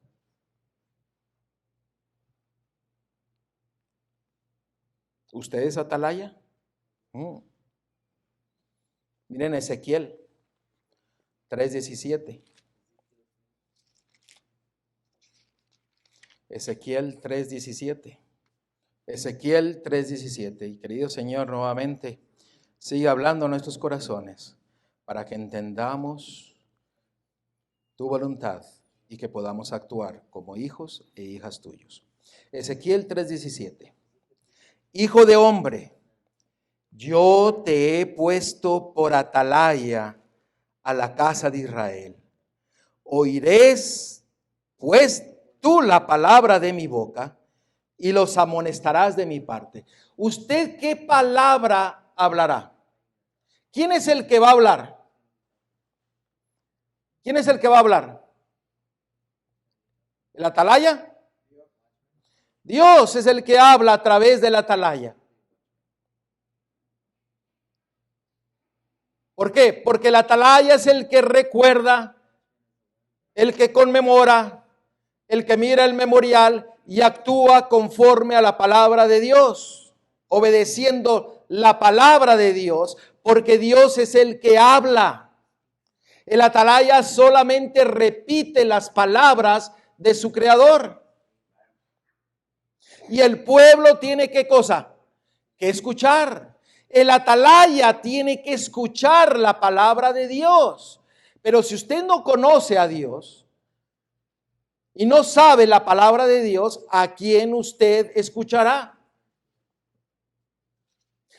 ¿Usted es atalaya? Miren Ezequiel 3:17. Ezequiel 3:17. Ezequiel 3:17. Y querido Señor, nuevamente, sigue hablando a nuestros corazones para que entendamos tu voluntad y que podamos actuar como hijos e hijas tuyos. Ezequiel 3:17. Hijo de hombre, yo te he puesto por atalaya a la casa de Israel. Oirás pues tú la palabra de mi boca y los amonestarás de mi parte. ¿Usted qué palabra hablará? ¿Quién es el que va a hablar? ¿Quién es el que va a hablar? ¿El atalaya? Dios es el que habla a través del atalaya. ¿Por qué? Porque el atalaya es el que recuerda, el que conmemora, el que mira el memorial y actúa conforme a la palabra de Dios, obedeciendo la palabra de Dios, porque Dios es el que habla. El atalaya solamente repite las palabras de su creador. Y el pueblo tiene ¿qué cosa? Que escuchar. El atalaya tiene que escuchar la palabra de Dios. Pero si usted no conoce a Dios y no sabe la palabra de Dios, ¿a quién usted escuchará?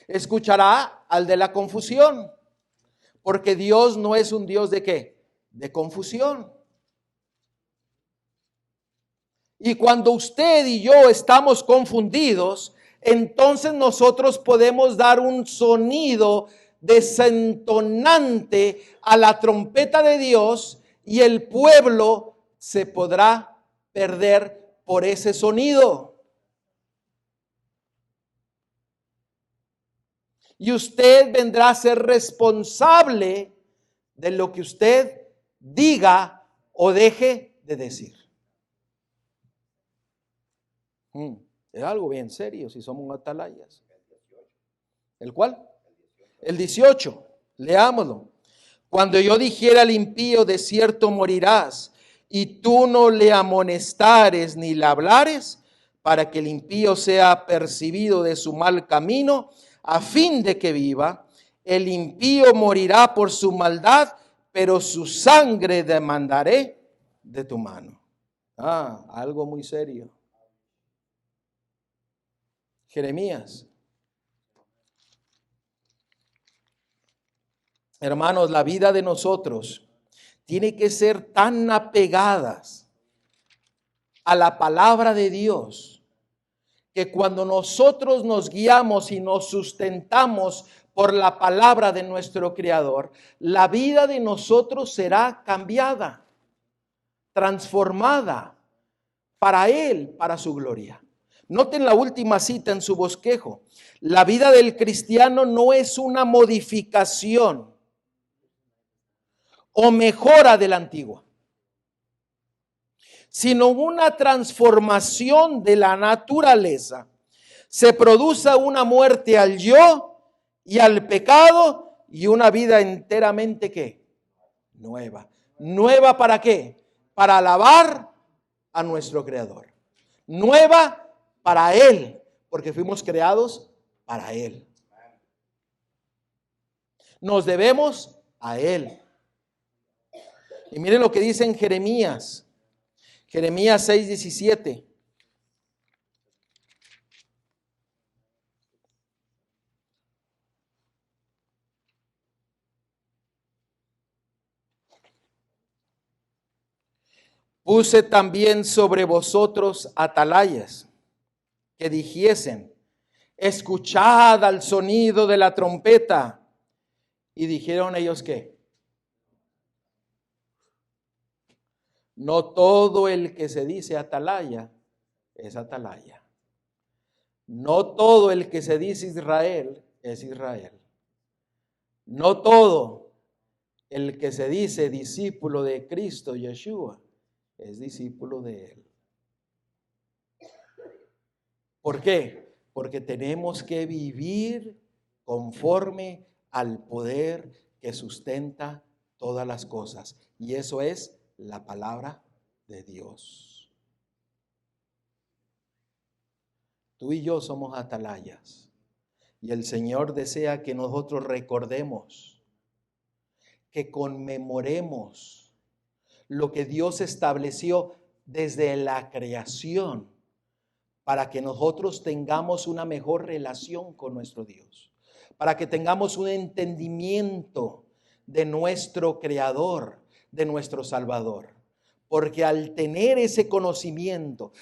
Escuchará al de la confusión. Porque Dios no es un Dios de ¿qué? De confusión. Y cuando usted y yo estamos confundidos, entonces nosotros podemos dar un sonido desentonante a la trompeta de Dios y el pueblo se podrá perder por ese sonido. Y usted vendrá a ser responsable de lo que usted diga o deje de decir. Es algo bien serio si somos atalayas. ¿El cuál? El 18. Leámoslo. Cuando yo dijera al impío, de cierto morirás, y tú no le amonestares ni le hablares, para que el impío sea percibido de su mal camino, a fin de que viva, el impío morirá por su maldad, pero su sangre demandaré de tu mano. Algo muy serio. Jeremías. Hermanos, la vida de nosotros tiene que ser tan apegadas a la palabra de Dios que cuando nosotros nos guiamos y nos sustentamos por la palabra de nuestro Creador, la vida de nosotros será cambiada, transformada para Él, para su gloria. Noten la última cita en su bosquejo. La vida del cristiano no es una modificación o mejora de la antigua, sino una transformación de la naturaleza. Se produce una muerte al yo y al pecado y una vida enteramente ¿qué? Nueva. ¿Nueva para qué? Para alabar a nuestro Creador. Nueva para Él, porque fuimos creados para Él. Nos debemos a Él. Y miren lo que dice en Jeremías. Jeremías 6:17. Puse también sobre vosotros atalayas que dijesen, escuchad al sonido de la trompeta. Y dijeron ellos, ¿qué? No todo el que se dice atalaya es atalaya. No todo el que se dice Israel es Israel. No todo el que se dice discípulo de Cristo Yeshua es discípulo de Él. ¿Por qué? Porque tenemos que vivir conforme al poder que sustenta todas las cosas. Y eso es la palabra de Dios. Tú y yo somos atalayas. Y el Señor desea que nosotros recordemos, que conmemoremos lo que Dios estableció desde la creación para que nosotros tengamos una mejor relación con nuestro Dios, para que tengamos un entendimiento de nuestro Creador, de nuestro Salvador. Porque al tener ese conocimiento,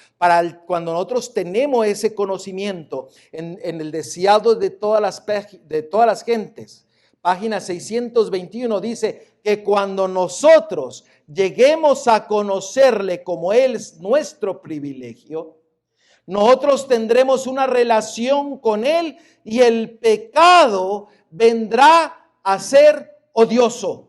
cuando nosotros tenemos ese conocimiento en el deseado de todas las gentes, página 621 dice que cuando nosotros lleguemos a conocerle como Él es nuestro privilegio, nosotros tendremos una relación con Él y el pecado vendrá a ser odioso.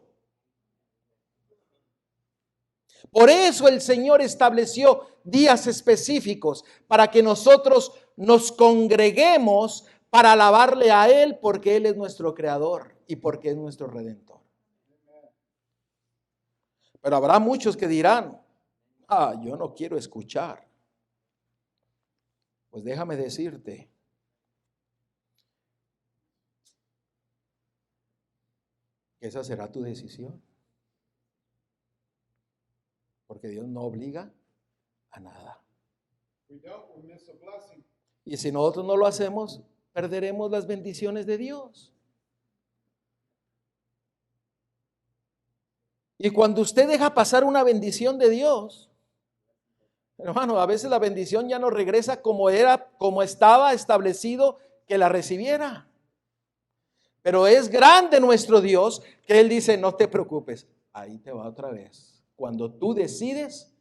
Por eso el Señor estableció días específicos para que nosotros nos congreguemos para alabarle a Él, porque Él es nuestro creador y porque es nuestro redentor. Pero habrá muchos que dirán, yo no quiero escuchar. Pues déjame decirte, que esa será tu decisión. Porque Dios no obliga a nada. Y si nosotros no lo hacemos, perderemos las bendiciones de Dios. Y cuando usted deja pasar una bendición de Dios, hermano, a veces la bendición ya no regresa como estaba establecido que la recibiera. Pero es grande nuestro Dios, que Él dice, no te preocupes, ahí te va otra vez. Cuando tú decides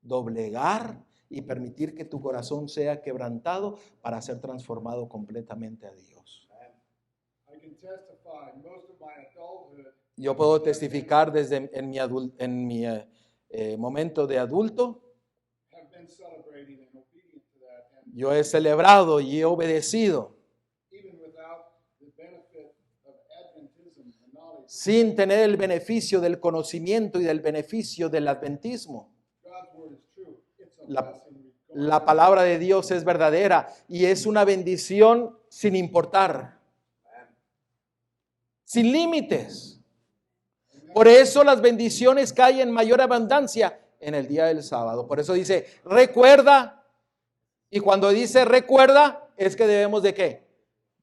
doblegar y permitir que tu corazón sea quebrantado para ser transformado completamente a Dios. Yo puedo testificar desde en mi momento de adulto. Yo he celebrado y he obedecido sin tener el beneficio del conocimiento y del beneficio del adventismo. La palabra de Dios es verdadera y es una bendición sin importar, sin límites. Por eso las bendiciones caen en mayor abundancia en el día del sábado. Por eso dice, recuerda. Y cuando dice recuerda, es que debemos de ¿qué?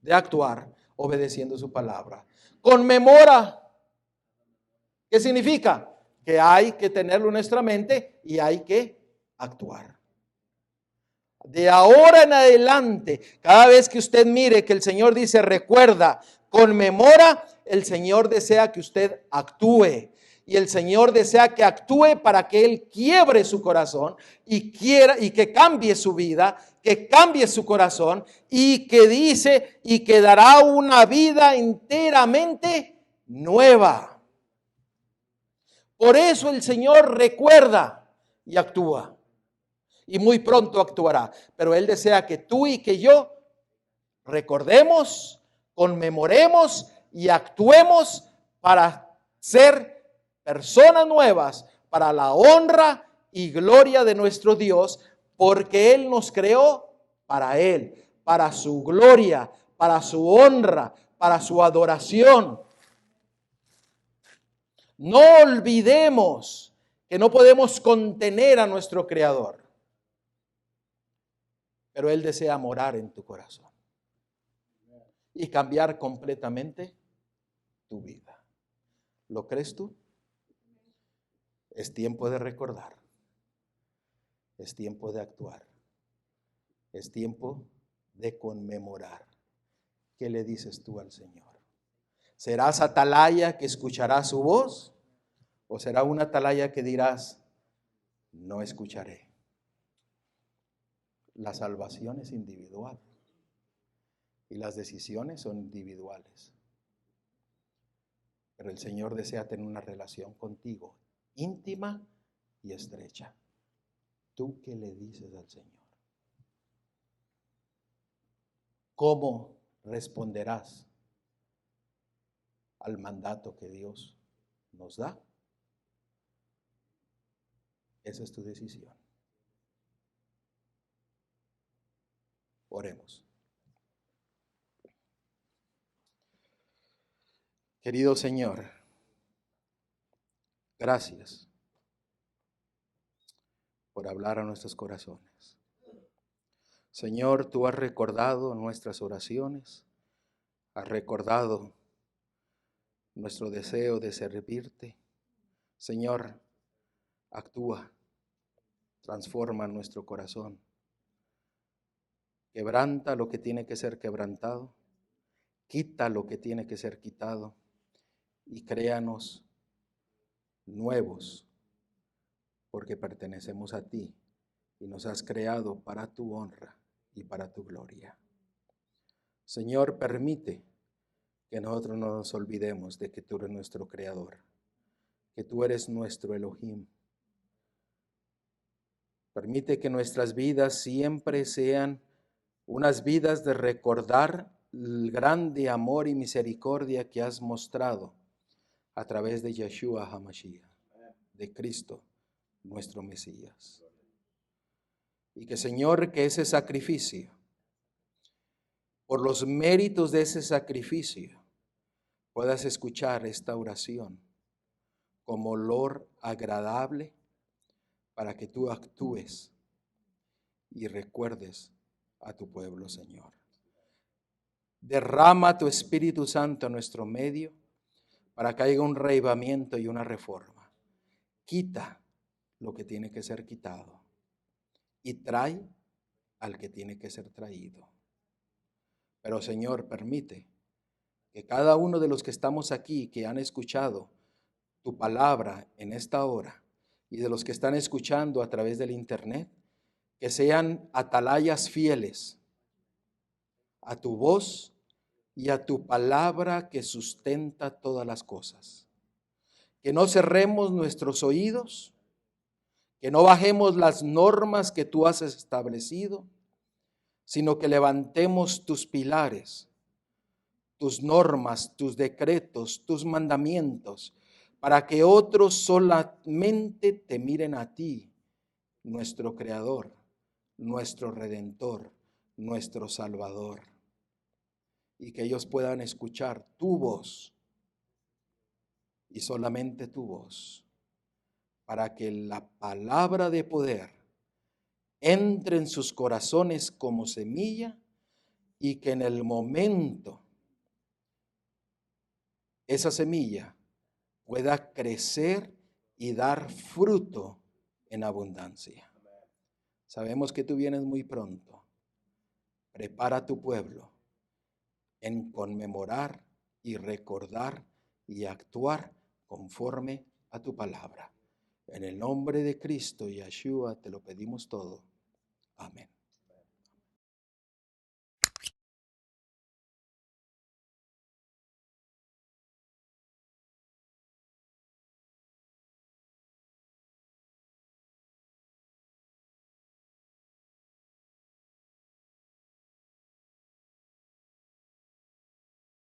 De actuar obedeciendo su palabra. Conmemora. ¿Qué significa? Que hay que tenerlo en nuestra mente y hay que actuar. De ahora en adelante, cada vez que usted mire que el Señor dice recuerda, conmemora, el Señor desea que usted actúe. Y el Señor desea que actúe para que Él quiebre su corazón y que cambie su vida, que cambie su corazón y que dice y que dará una vida enteramente nueva. Por eso el Señor recuerda y actúa. Y muy pronto actuará. Pero Él desea que tú y que yo recordemos, conmemoremos y actuemos para ser personas nuevas, para la honra y gloria de nuestro Dios, porque Él nos creó para Él, para su gloria, para su honra, para su adoración. No olvidemos que no podemos contener a nuestro Creador, pero Él desea morar en tu corazón y cambiar completamente tu vida. ¿Lo crees tú? Es tiempo de recordar. Es tiempo de actuar. Es tiempo de conmemorar. ¿Qué le dices tú al Señor? ¿Serás atalaya que escuchará su voz? ¿O será una atalaya que dirás, no escucharé? La salvación es individual y las decisiones son individuales. Pero el Señor desea tener una relación contigo, íntima y estrecha. ¿Tú qué le dices al Señor? ¿Cómo responderás al mandato que Dios nos da? Esa es tu decisión. Oremos. Querido Señor, gracias por hablar a nuestros corazones. Señor, tú has recordado nuestras oraciones, has recordado nuestro deseo de servirte. Señor, actúa, transforma nuestro corazón. Quebranta lo que tiene que ser quebrantado, quita lo que tiene que ser quitado y créanos nuevos, porque pertenecemos a ti y nos has creado para tu honra y para tu gloria. Señor, permite que nosotros no nos olvidemos de que tú eres nuestro creador, que tú eres nuestro Elohim. Permite que nuestras vidas siempre sean unas vidas de recordar el grande amor y misericordia que has mostrado a través de Yeshua HaMashiach, de Cristo, nuestro Mesías. Y que, Señor, que ese sacrificio, por los méritos de ese sacrificio, puedas escuchar esta oración como olor agradable para que tú actúes y recuerdes a tu pueblo, Señor. Derrama tu Espíritu Santo en nuestro medio para que haya un reavivamiento y una reforma. Quita lo que tiene que ser quitado y trae al que tiene que ser traído. Pero, Señor, permite que cada uno de los que estamos aquí, que han escuchado tu palabra en esta hora, y de los que están escuchando a través del internet, que sean atalayas fieles a tu voz y a tu palabra que sustenta todas las cosas. Que no cerremos nuestros oídos, que no bajemos las normas que tú has establecido, sino que levantemos tus pilares, tus normas, tus decretos, tus mandamientos, para que otros solamente te miren a ti, nuestro Creador, nuestro Redentor, nuestro Salvador, y que ellos puedan escuchar tu voz y solamente tu voz, para que la palabra de poder entre en sus corazones como semilla y que en el momento esa semilla pueda crecer y dar fruto en abundancia. Sabemos que tú vienes muy pronto. Prepara a tu pueblo en conmemorar y recordar y actuar conforme a tu palabra. En el nombre de Cristo y Yeshua te lo pedimos todo. Amén.